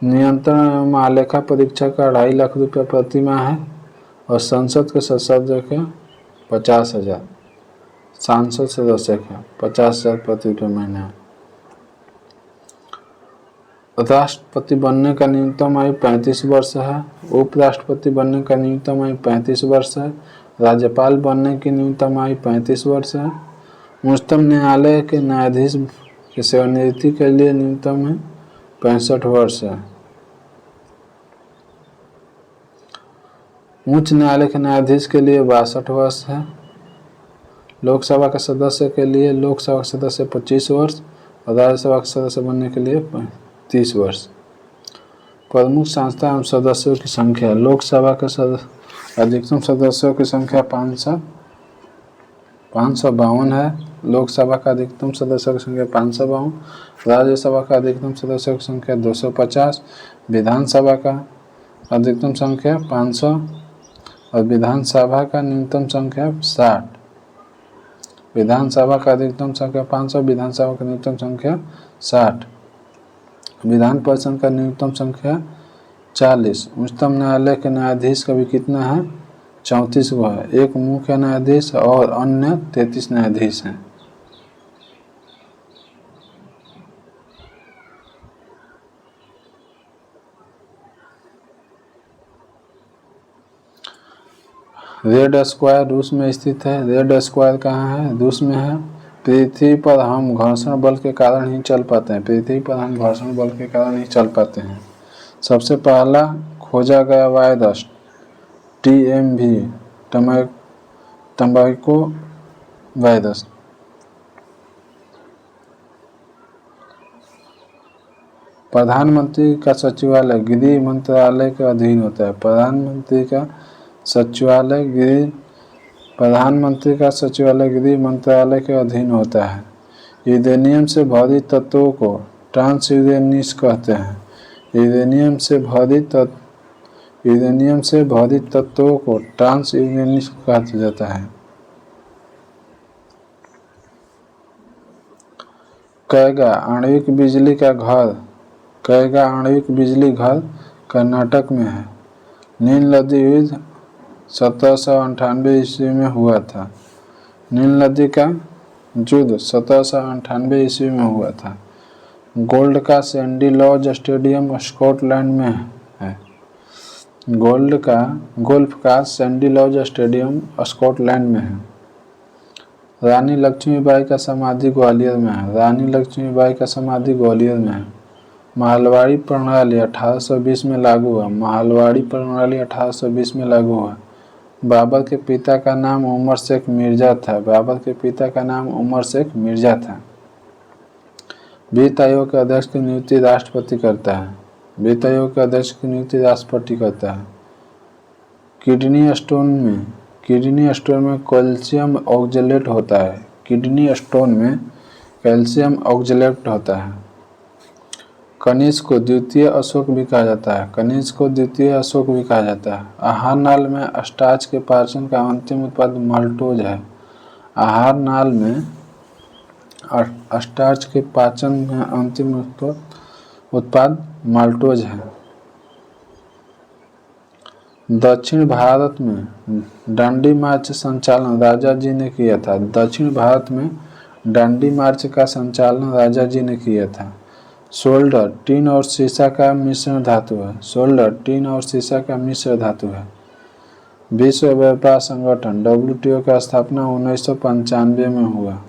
Speaker 1: नियंत्रण एवं आलेखा परीक्षक का 2.5 लाख रुपया प्रति माह है। और संसद के सदस्य के 50,000, सांसद सदस्य के 50,000 प्रति महीना है। राष्ट्रपति बनने का न्यूनतम आयु 35 वर्ष है। उपराष्ट्रपति बनने का न्यूनतम आयु 35 वर्ष है। राज्यपाल बनने की न्यूनतम आयु 35 वर्ष है। उच्चतम न्यायालय के न्यायाधीश की सेवानिवृत्ति के लिए न्यूनतम है 65 वर्ष है। उच्च न्यायालय के न्यायाधीश के लिए 62 वर्ष है। लोकसभा के सदस्य के लिए 25 वर्ष और राज्यसभा के सदस्य बनने के लिए 30 वर्ष। प्रमुख संस्था एवं सदस्यों की संख्या। लोकसभा के अधिकतम सदस्यों की संख्या 552 है। लोकसभा का अधिकतम सदस्यों की संख्या 552। राज्यसभा का अधिकतम सदस्यों की संख्या 250। विधानसभा का अधिकतम संख्या 500 और विधानसभा का न्यूनतम संख्या 60। विधानसभा का अधिकतम संख्या 500, विधानसभा का न्यूनतम संख्या 60। विधान परिषद का न्यूनतम संख्या 40। उच्चतम न्यायालय के न्यायाधीश का भी कितना है? 34 को है। एक मुख्य न्यायाधीश और अन्य 33 न्यायाधीश हैं। रेड स्क्वायर रूस में स्थित है। रेड स्क्वायर कहाँ है? रूस में है। पृथ्वी पर हम घर्षण बल के कारण ही चल पाते हैं। पृथ्वी पर हम घर्षण बल के कारण ही चल पाते हैं। सबसे पहला खोजा गया वायरस TMV, टम्बैको वायरस। प्रधानमंत्री का सचिवालय गृह मंत्रालय के अधीन होता है। प्रधानमंत्री का सचिवालय गृह मंत्रालय के अधीन होता है। यूरेनियम से भरित तत्वों को ट्रांस यूरेनियस कहते हैं। यूरेनियम से भरित यूरेनियम से भरित तत्वों को ट्रांस यूरेनियम कहा जाता है। कैगा आणविक बिजली का घर कैगा आणविक बिजली घर कर्नाटक में है। नील नदी युद्ध 1798 ईस्वी में हुआ था। नील नदी का युद्ध 1798 ईस्वी में हुआ था। गोल्ड का सैंडी लॉज स्टेडियम स्कॉटलैंड में है। गोल्फ का सैंडी लॉज स्टेडियम स्कॉटलैंड में है। रानी लक्ष्मीबाई का समाधि ग्वालियर में है। रानी लक्ष्मीबाई का समाधि ग्वालियर में है। मालवाड़ी प्रणाली 1820 में लागू हुआ। मालवाड़ी प्रणाली 1820 में लागू हुआ। बाबर के पिता का नाम उमर शेख मिर्जा था। बाबर के पिता का नाम उमर शेख मिर्जा था। वित्त आयोग के अध्यक्ष की नियुक्ति राष्ट्रपति करता है। वित्त आयोग के अध्यक्ष की नियुक्ति राष्ट्रपति करता है। किडनी स्टोन में कैल्शियम ऑक्जेलेट होता है। किडनी स्टोन में कैल्शियम ऑक्जेलेट होता है। खनिज को द्वितीय अशोक भी कहा जाता है। खनिज को द्वितीय अशोक भी कहा जाता है। आहार नाल में स्टार्च के पाचन का अंतिम उत्पाद माल्टोज है। आहार नाल में स्टार्च के पाचन में अंतिम उत्पाद माल्टोज है। दक्षिण भारत में डांडी मार्च संचालन राजा जी ने किया था। दक्षिण भारत में डांडी मार्च का संचालन राजा जी ने किया था। सोल्डर टीन और सीसा का मिश्रण धातु है। सोल्डर टीन और सीसा का मिश्र धातु है। विश्व व्यापार संगठन WTO का स्थापना 1995 में हुआ।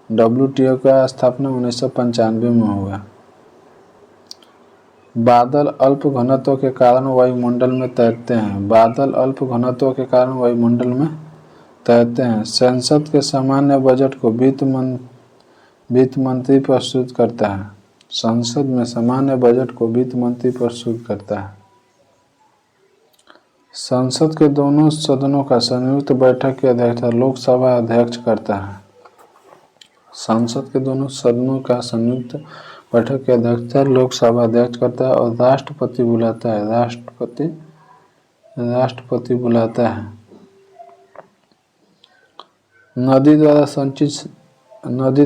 Speaker 1: WTO का स्थापना 1995 में हुआ। बादल अल्प घनत्व के कारण वायुमंडल में तैरते हैं। बादल अल्प घनत्व के कारण वायुमंडल में तैरते हैं। संसद के सामान्य बजट को वित्त मंत्री प्रस्तुत करता है। संसद में सामान्य बजट को वित्त मंत्री प्रस्तुत करता है। संसद के दोनों सदनों का संयुक्त बैठक की अध्यक्षता लोकसभा अध्यक्ष करता है। संसद के दोनों सदनों का संयुक्त बैठक की अध्यक्षता लोकसभा अध्यक्ष करता है और राष्ट्रपति बुलाता है। राष्ट्रपति बुलाता है। नदी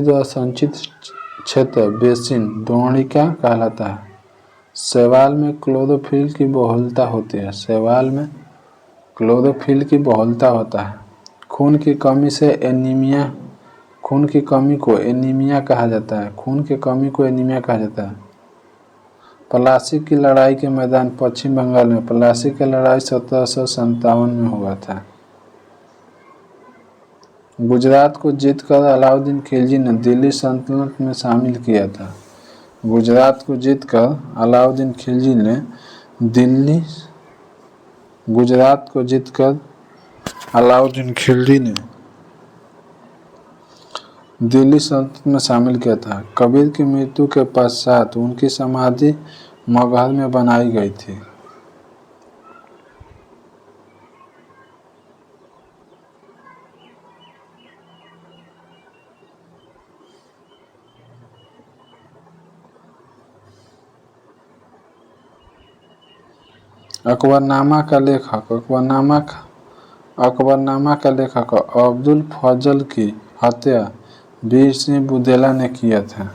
Speaker 1: द्वारा संचित क्षेत्र बेसिन द्रोणिका कहलाता है। शैवाल में क्लोरोफिल की बहुलता होती है। शैवाल में क्लोरोफिल की बहुलता होता है। खून की कमी को एनीमिया कहा जाता है। खून की कमी को एनीमिया कहा जाता है। प्लासी की लड़ाई के मैदान पश्चिम बंगाल में। प्लासी की लड़ाई 1757 में हुआ था। गुजरात को जीतकर अलाउद्दीन खिलजी ने दिल्ली सल्तनत में शामिल किया था। गुजरात को जीतकर अलाउद्दीन खिलजी ने दिल्ली सल्तनत में शामिल किया था। कबीर की मृत्यु के पश्चात उनकी समाधि मगहर में बनाई गई थी। अकबरनामा का लेखक अब्दुल फजल की हत्या वीर सिंह बुंदेला ने किया था।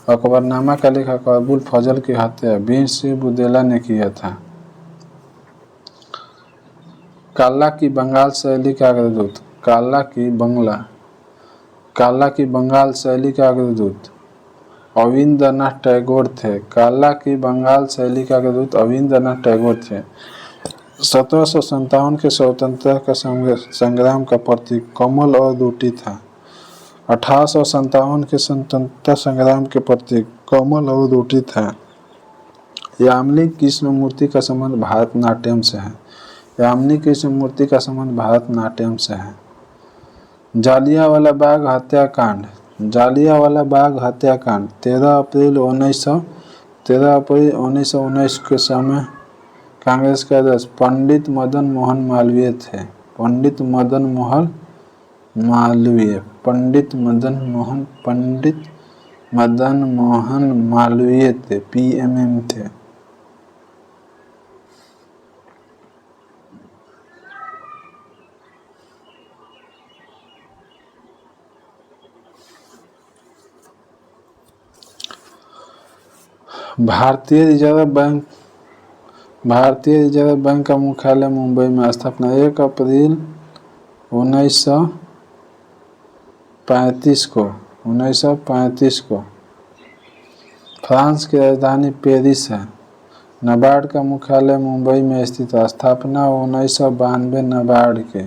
Speaker 1: अकबरनामा का लेखक अब्दुल फजल की हत्या वीर सिंह बुंदेला ने किया था। काला की बंगाल शैली का अग्रदूत काला की बंगाल शैली का अग्रदूत अविंद्रनाथ टैगोर थे। काला की बंगाल शैली का अग्रदूत अविंद्रनाथ टैगोर थे। 1757 के स्वतंत्रता संग्राम का प्रतीक कमल और रोटी था। 1857 के स्वतंत्रता संग्राम के प्रतीक कमल और रोटी था। यामिनी कृष्णमूर्ति का संबंध भारतनाट्यम से है। यामिनी कृष्णमूर्ति का संबंध भारतनाट्यम से है। जालियांवाला बाग हत्याकांड 13 अप्रैल 1919 के समय कांग्रेस के अध्यक्ष पंडित मदन मोहन मालवीय थे। पंडित मदन मोहन मालवीय थे। PMM थे। भारतीय रिजर्व बैंक का मुख्यालय मुंबई में। स्थापना 1 अप्रैल 1935 को। फ्रांस की राजधानी पेरिस है। नाबार्ड का मुख्यालय मुंबई में स्थित है। स्थापना 1992 नाबार्ड के।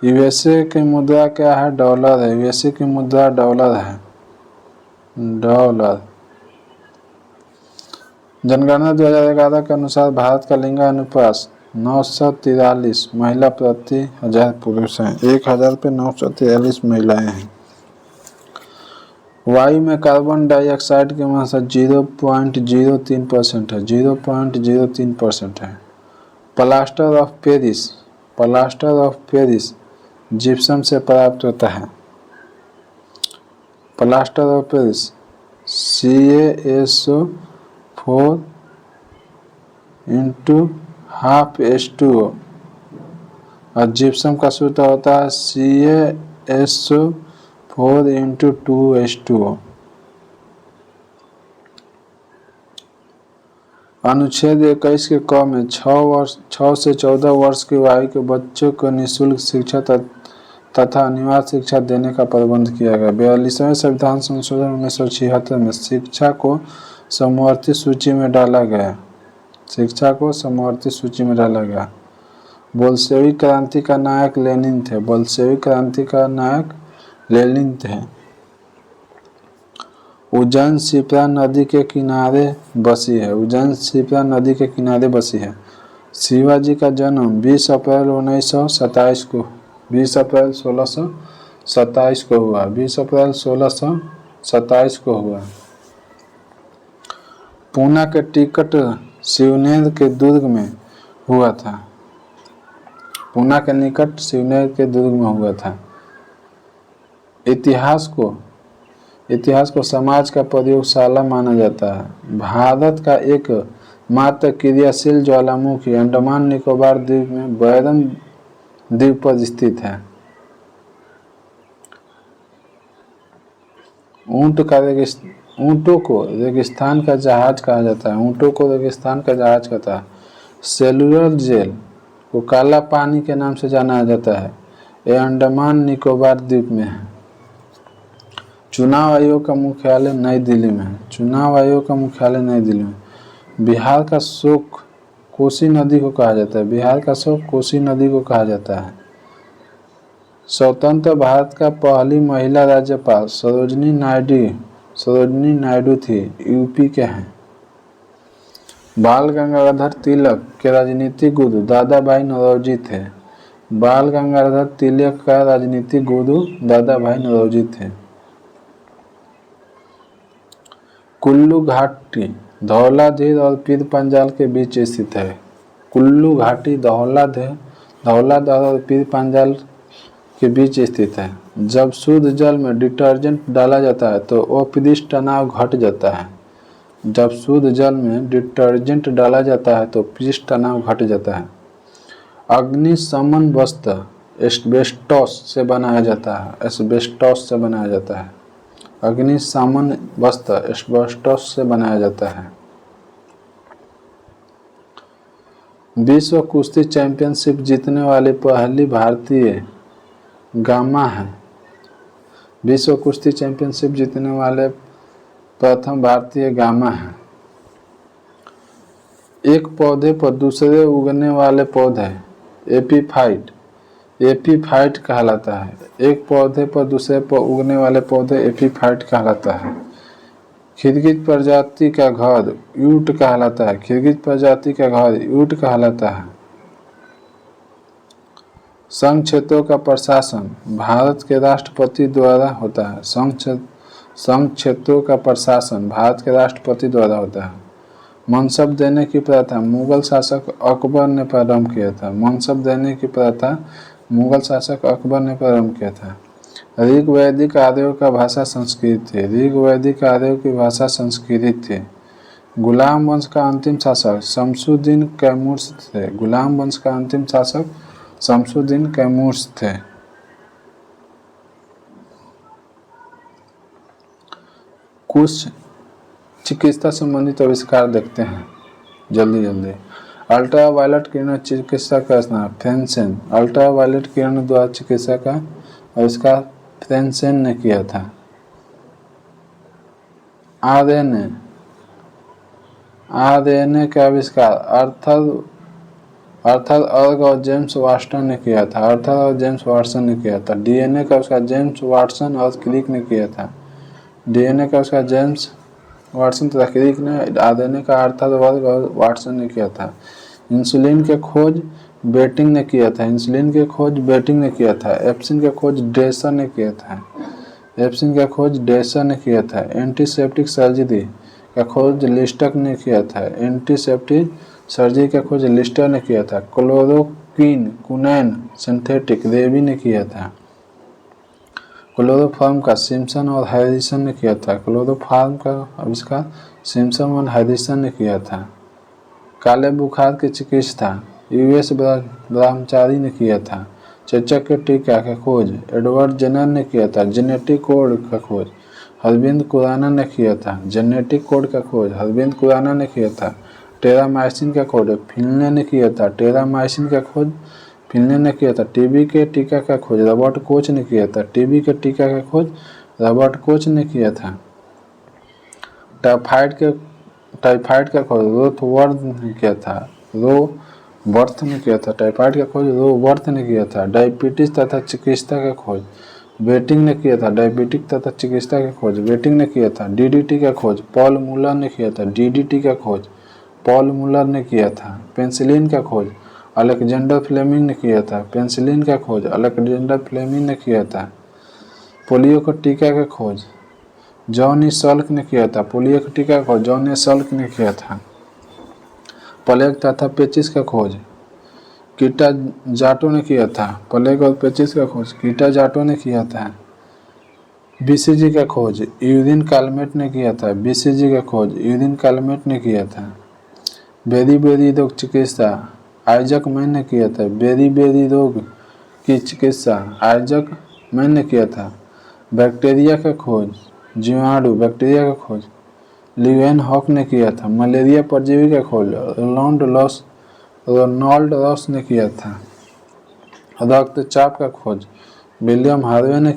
Speaker 1: यूएसए की मुद्रा क्या है? डॉलर है। यूएसए की मुद्रा डॉलर है। जनगणना 2011 के अनुसार भारत का लिंग अनुपात 943 महिला प्रति 1000 पुरुष हैं। 1000 पे 943 महिलाएं हैं। वायु में कार्बन डाइऑक्साइड की मात्रा 0.03% है। 0.03% है। प्लास्टर ऑफ पेरिस जिप्सम से प्राप्त होता है। प्लास्टर ऑफ पेरिस CaSO4 और जिप्सम का सूत्र होता है CaSO4 अनुच्छेद 21 के क में 6 से 14 वर्ष की आयु के बच्चों को निःशुल्क शिक्षा तथा अनिवार्य शिक्षा देने का प्रबंध किया गया। 42वें संविधान संशोधन 1976 में शिक्षा को समवर्ती सूची में डाला गया। बोल्शेविक क्रांति का नायक लेनिन थे। उज्जैन शिप्रा नदी के किनारे बसी है। शिवाजी का जन्म 20 अप्रैल 1627 को हुआ। पूना के टिकट शिवनेर के दुर्ग में हुआ था। इतिहास को समाज का प्रयोगशाला माना जाता है। भारत का एक मात्र क्रियाशील ज्वालामुखी अंडमान निकोबार द्वीप में बैरम द्वीप पर स्थित है। ऊंटों को रेगिस्तान का जहाज कहा जाता है। सेलुलर जेल को काला पानी के नाम से जाना जाता है। यह अंडमान निकोबार द्वीप में है। चुनाव आयोग का मुख्यालय नई दिल्ली में। बिहार का शोक कोसी नदी को कहा जाता है। स्वतंत्र भारत का पहली महिला राज्यपाल सरोजिनी नायडू थी। यूपी के हैं। बाल गंगाधर तिलक के राजनीतिक गुरु दादा भाई नौरोजी थे। कुल्लू घाटी धौलाधीर और पीर पंजाल के बीच स्थित है। कुल्लू घाटी धौलाधर और पीर पंजाल के बीच स्थित है। जब शुद्ध जल में डिटर्जेंट डाला जाता है तो अपृष्ठ तनाव घट जाता है। अग्निशमन वस्त्र एस्बेस्टॉस से बनाया जाता है। अग्निशमन वस्त्र एस्बेस्टॉस से बनाया जाता है। विश्व कुश्ती चैंपियनशिप जीतने वाली पहली भारतीय गामा है। विश्व कुश्ती चैंपियनशिप जीतने वाले प्रथम भारतीय गामा है। एक पौधे पर दूसरे उगने वाले पौधे एपीफाइट कहलाता है। एक पौधे पर दूसरे पर उगने वाले पौधे एपीफाइट कहलाता है। खिरगिज प्रजाति का घर यूट कहलाता है। संघ क्षेत्रों का प्रशासन भारत के राष्ट्रपति द्वारा होता है। संघ क्षेत्रों का प्रशासन भारत के राष्ट्रपति द्वारा होता है। मनसब देने की प्रथा मुगल शासक अकबर ने प्रारंभ किया था। ऋग्वैदिक आर्यों का भाषा संस्कृत थी। गुलाम वंश का अंतिम शासक शमसुद्दीन कैमूर्स थे। चिकित्सा संबंधित आविष्कार देखते हैं जल्दी। अल्ट्रा वायलेट किरण चिकित्सा का स्नान फ्रेंसेन। अल्ट्रा वायलेट किरण द्वारा चिकित्सा का आविष्कार फ्रेंसेन ने किया था। आरएनए का आविष्कार अर्थर और जेम्स वाटसन ने किया था। डीएनए का आविष्कार जेम्स वाटसन और क्रिक ने किया था। डीएनए का आविष्कार जेम्स वाटसन तथा क्रिक ने, आरएनए का अर्थर और वाटसन ने किया था। इंसुलिन के खोज बेटिंग ने किया था। एप्सिन के खोज ड्रेसर ने किया था। एंटीसेप्टिक सर्जरी का खोज लिस्टर ने किया था। क्लोरोक्विन सिंथेटिक रेबी ने किया था। क्लोरोफॉर्म का सिम्पसन और हैरिसन ने किया था। क्लोरोफॉर्म का आविष्कार सिम्पसन और हैरिसन ने किया था। काले बुखार की चिकित्सा यूएस ब्रह्मचारी ने किया था। चेचक के टीका का खोज एडवर्ड जेनर ने किया था। जेनेटिक कोड का खोज अरविंद खुराना ने किया था। टेरामाइसिन का खोज फिनले ने किया था। टीबी के टीका का खोज रॉबर्ट कोच ने किया था। टाइफाइड का खोज रोबर्थ ने किया था। डायबिटीज तथा चिकित्सा का खोज बेटिंग ने किया था। डीडीटी का खोज पॉल मुलर ने किया था। पेनिसिलिन का खोज अलेक्जेंडर फ्लेमिंग ने किया था। पोलियो का टीका का खोज जॉन ई सल्क ने किया था। प्लेग तथा पेचिस का खोज कीटा जाटो ने किया था। बीसीजी का खोज यूरिन कालमेट ने किया था। बेरी रोग चिकित्सा आइजक मैन ने किया था। बेरी रोग की चिकित्सा आइजक मैन ने किया था। बैक्टीरिया का खोज जीवाणु बैक्टीरिया का खोज लिवेन हॉक ने किया था। मलेरिया परजीवी का खोज रोनाल्ड रॉस ने किया था। रक्तचाप का खोज विलियम हार्वे ने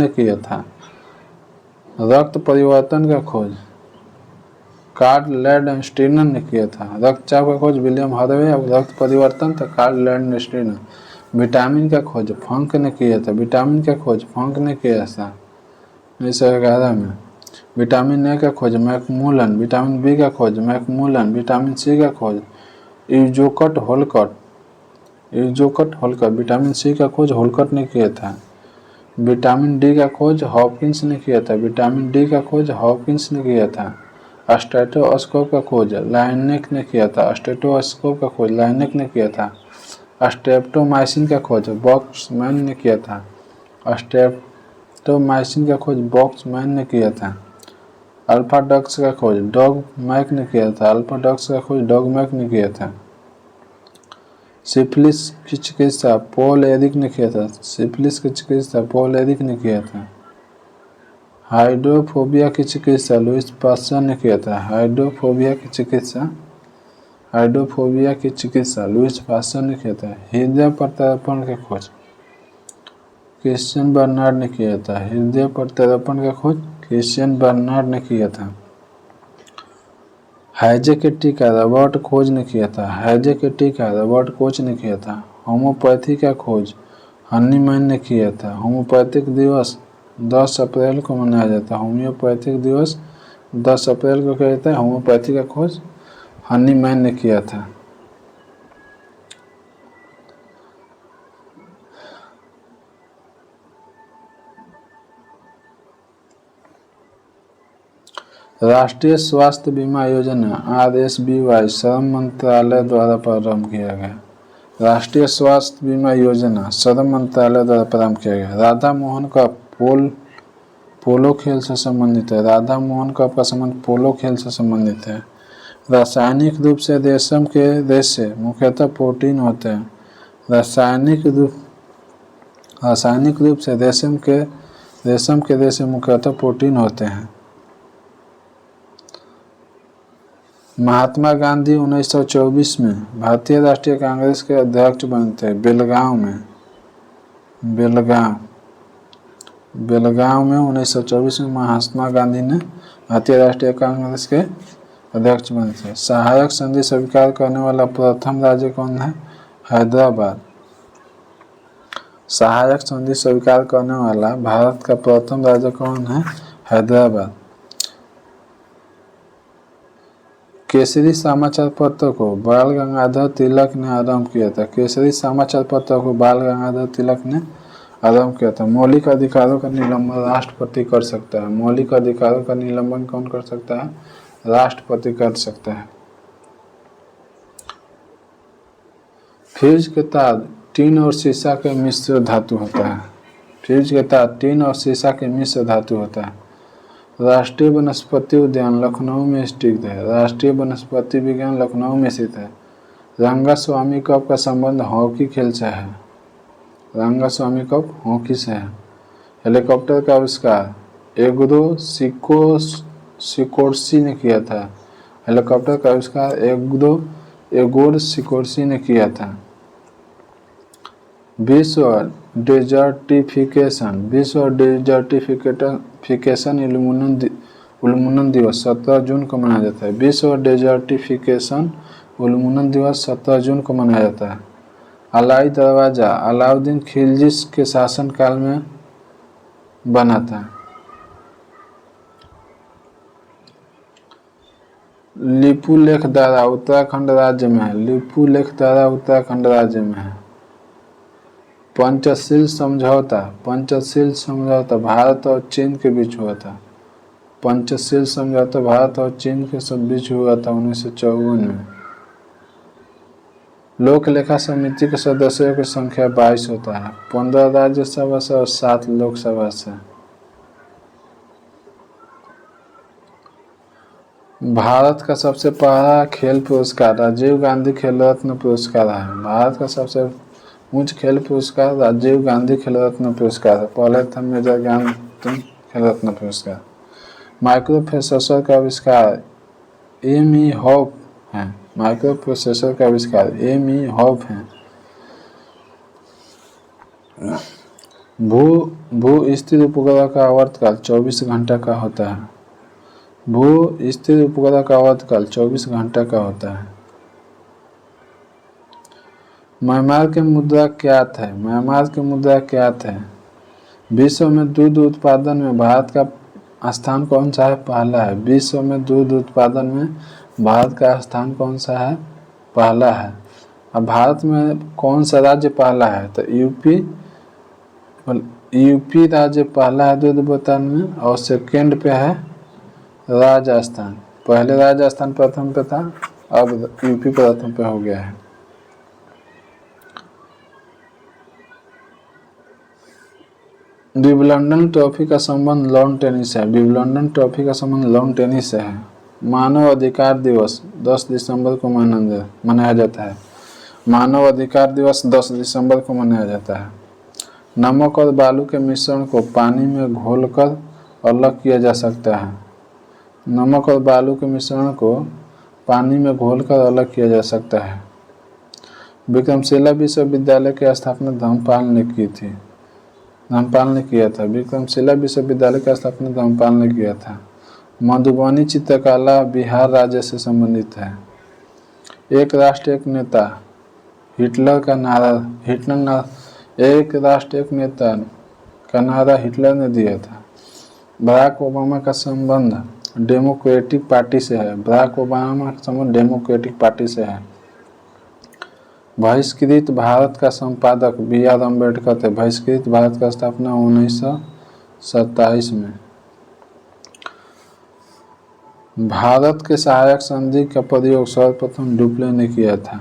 Speaker 1: किया था। रक्त परिवर्तन का खोज कार्ल लैंडस्टीनर ने किया था। रक्तचाप का खोज विलियम हार्वे और रक्त परिवर्तन था कार्ल लैंडस्टीनर। विटामिन का खोज फंक ने किया था। 1911 में। विटामिन ए का खोज मैकमुलन। विटामिन बी का खोज मैकमुलन। विटामिन सी का खोज यूजोकट होलकर। विटामिन सी का खोज होलकट ने किया था। विटामिन डी का खोज हॉपकिंस ने किया था। स्टेटोस्कोप का खोज लाइनेक ने किया था। स्ट्रेप्टोमाइसिन का खोज बॉक्समैन ने किया था। अल्फा डक्स का खोज डॉग मैक ने किया था। सिफिलिस की चिकित्सा पॉल एरिक ने किया था। हाइड्रोफोबिया की चिकित्सा लुइस पास्चर ने किया था। हृदय प्रत्यारोपण का खोज क्रिश्चियन बर्नार्ड ने किया था। हैजे के टीका रॉबर्ट कोच ने किया था। होम्योपैथी का खोज हनीमैन ने किया था। होम्योपैथिक दिवस 10 अप्रैल को मनाया जाता है। होम्योपैथी का खोज हनीमैन ने किया था। राष्ट्रीय स्वास्थ्य बीमा योजना RSBY श्रम मंत्रालय द्वारा प्रारंभ किया गया। राधा मोहन कप पोलो खेल से संबंधित है। रासायनिक रूप से रेशम के रेशे मुख्यतः प्रोटीन होते हैं। रासायनिक रूप से रेशम के रेशे मुख्यतः प्रोटीन होते हैं। महात्मा गांधी 1924 में भारतीय राष्ट्रीय कांग्रेस के अध्यक्ष बनते हैं। बेलगांव में 1924 में महात्मा गांधी ने भारतीय राष्ट्रीय कांग्रेस के अध्यक्ष बने थे। सहायक संधि स्वीकार करने वाला प्रथम राज्य कौन है? हैदराबाद। सहायक संधि स्वीकार करने वाला भारत का प्रथम राज्य कौन है? हैदराबाद। केसरी समाचार पत्र को बाल गंगाधर तिलक ने आरंभ किया था। केसरी समाचार पत्र को बाल गंगाधर तिलक ने आरंभ किया था। मौलिक अधिकारों का निलंबन राष्ट्रपति कर सकता है। मौलिक अधिकारों का निलंबन कौन कर सकता है? राष्ट्रपति कर सकता है। फ्यूज के तार टीन और सीसा के मिश्र धातु होता है। फ्यूज के तार टीन और सीसा के मिश्र धातु होता है। राष्ट्रीय वनस्पति उद्यान लखनऊ में स्थित है। राष्ट्रीय वनस्पति विज्ञान लखनऊ में स्थित है। रंगास्वामी कप का संबंध हॉकी खेल से है। रंगास्वामी कप हॉकी से है। हेलीकॉप्टर का आविष्कार एगोर सिकोर्सी ने किया था। हेलीकॉप्टर का आविष्कार एगोर सिकोर्सी ने किया था। विश्व डेजर्टिफिकेशन उन्मूलन दिवस 17 जून को मनाया जाता है। विश्व डेजर्टिफिकेशन उन्मूलन दिवस 17 जून को मनाया जाता है। अलाई दरवाजा अलाउद्दीन खिलजी के शासनकाल में बना था। लिपुलेखदारा उत्तराखंड राज्य में है। लिपुलेखदारा उत्तराखंड राज्य में है। पंचशील समझौता भारत और चीन के बीच हुआ था। पंचशील समझौता भारत और चीन के बीच हुआ था 1954 में। लोक लेखा समिति के सदस्यों की संख्या 22 होता है। 15 राज्यसभा से और 7 लोकसभा से। भारत का सबसे पहला खेल पुरस्कार राजीव गांधी खेल रत्न पुरस्कार है। भारत का सबसे उच्च खेल पुरस्कार राजीव गांधी खेल रत्न पुरस्कार है। पहले था मेजर ध्यानचंद खेल रत्न पुरस्कार। माइक्रो प्रोसेसर का आविष्कार एम.ई. हॉफ है। माइक्रो प्रोसेसर का आविष्कार एम.ई. हॉफ है। भू स्थिर उपग्रह का आवर्तकाल 24 घंटा का होता है। भू स्थिर उपग्रह का आवर्तकाल 24 घंटा का होता है। म्यांमार की मुद्रा क्या है? म्यांमार की मुद्रा क्या है? विश्व में दूध उत्पादन में भारत का स्थान कौन सा है? पहला है। विश्व में दूध उत्पादन में भारत का स्थान कौन सा है? पहला है। अब भारत में कौन सा राज्य पहला है? तो यूपी राज्य पहला है दूध उत्पादन में, और सेकेंड पे है राजस्थान। पहले राजस्थान प्रथम पे था, अब यूपी प्रथम पे हो गया है। विंबलडन ट्रॉफी का संबंध लॉन टेनिस से है। विंबलडन ट्रॉफी का संबंध लॉन टेनिस से है। मानव अधिकार दिवस 10 दिसंबर को मनाया जाता है। मानव अधिकार दिवस 10 दिसंबर को मनाया जाता है। नमक और बालू के मिश्रण को पानी में घोलकर अलग किया जा सकता है। नमक और बालू के मिश्रण को पानी में घोलकर अलग किया जा सकता है। विक्रमशिला विश्वविद्यालय की स्थापना धर्मपाल ने की थी। धर्मपाल ने किया था। विक्रमशिला विश्वविद्यालय की स्थापना धर्मपाल ने किया था। मधुबनी चित्रकला बिहार राज्य से संबंधित है। एक राष्ट्र एक नेता हिटलर का नारा एक राष्ट्र एक नेता का नारा हिटलर ने दिया था। बराक ओबामा का संबंध डेमोक्रेटिक पार्टी से है। बराक ओबामा का संबंध डेमोक्रेटिक पार्टी से है। बहिष्कृत भारत का संपादक बी.आर. अम्बेडकर थे। बहिष्कृत भारत का स्थापना 1927 में। भारत के सहायक संधि का प्रयोग सर्वप्रथम डुप्ले ने किया था।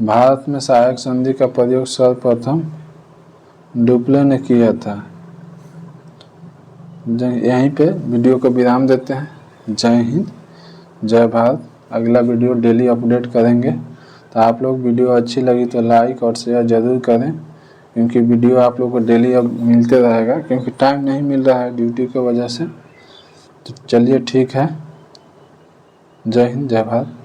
Speaker 1: भारत में सहायक संधि का प्रयोग सर्वप्रथम डुप्ले ने किया था। यहीं पे वीडियो को विराम देते हैं। जय हिंद, जय भारत। अगला वीडियो डेली अपडेट करेंगे, तो आप लोग वीडियो अच्छी लगी तो लाइक और शेयर ज़रूर करें, क्योंकि वीडियो आप लोग को डेली अब मिलते रहेगा, क्योंकि टाइम नहीं मिल रहा है ड्यूटी की वजह से। तो चलिए ठीक है। जय हिंद, जय भारत।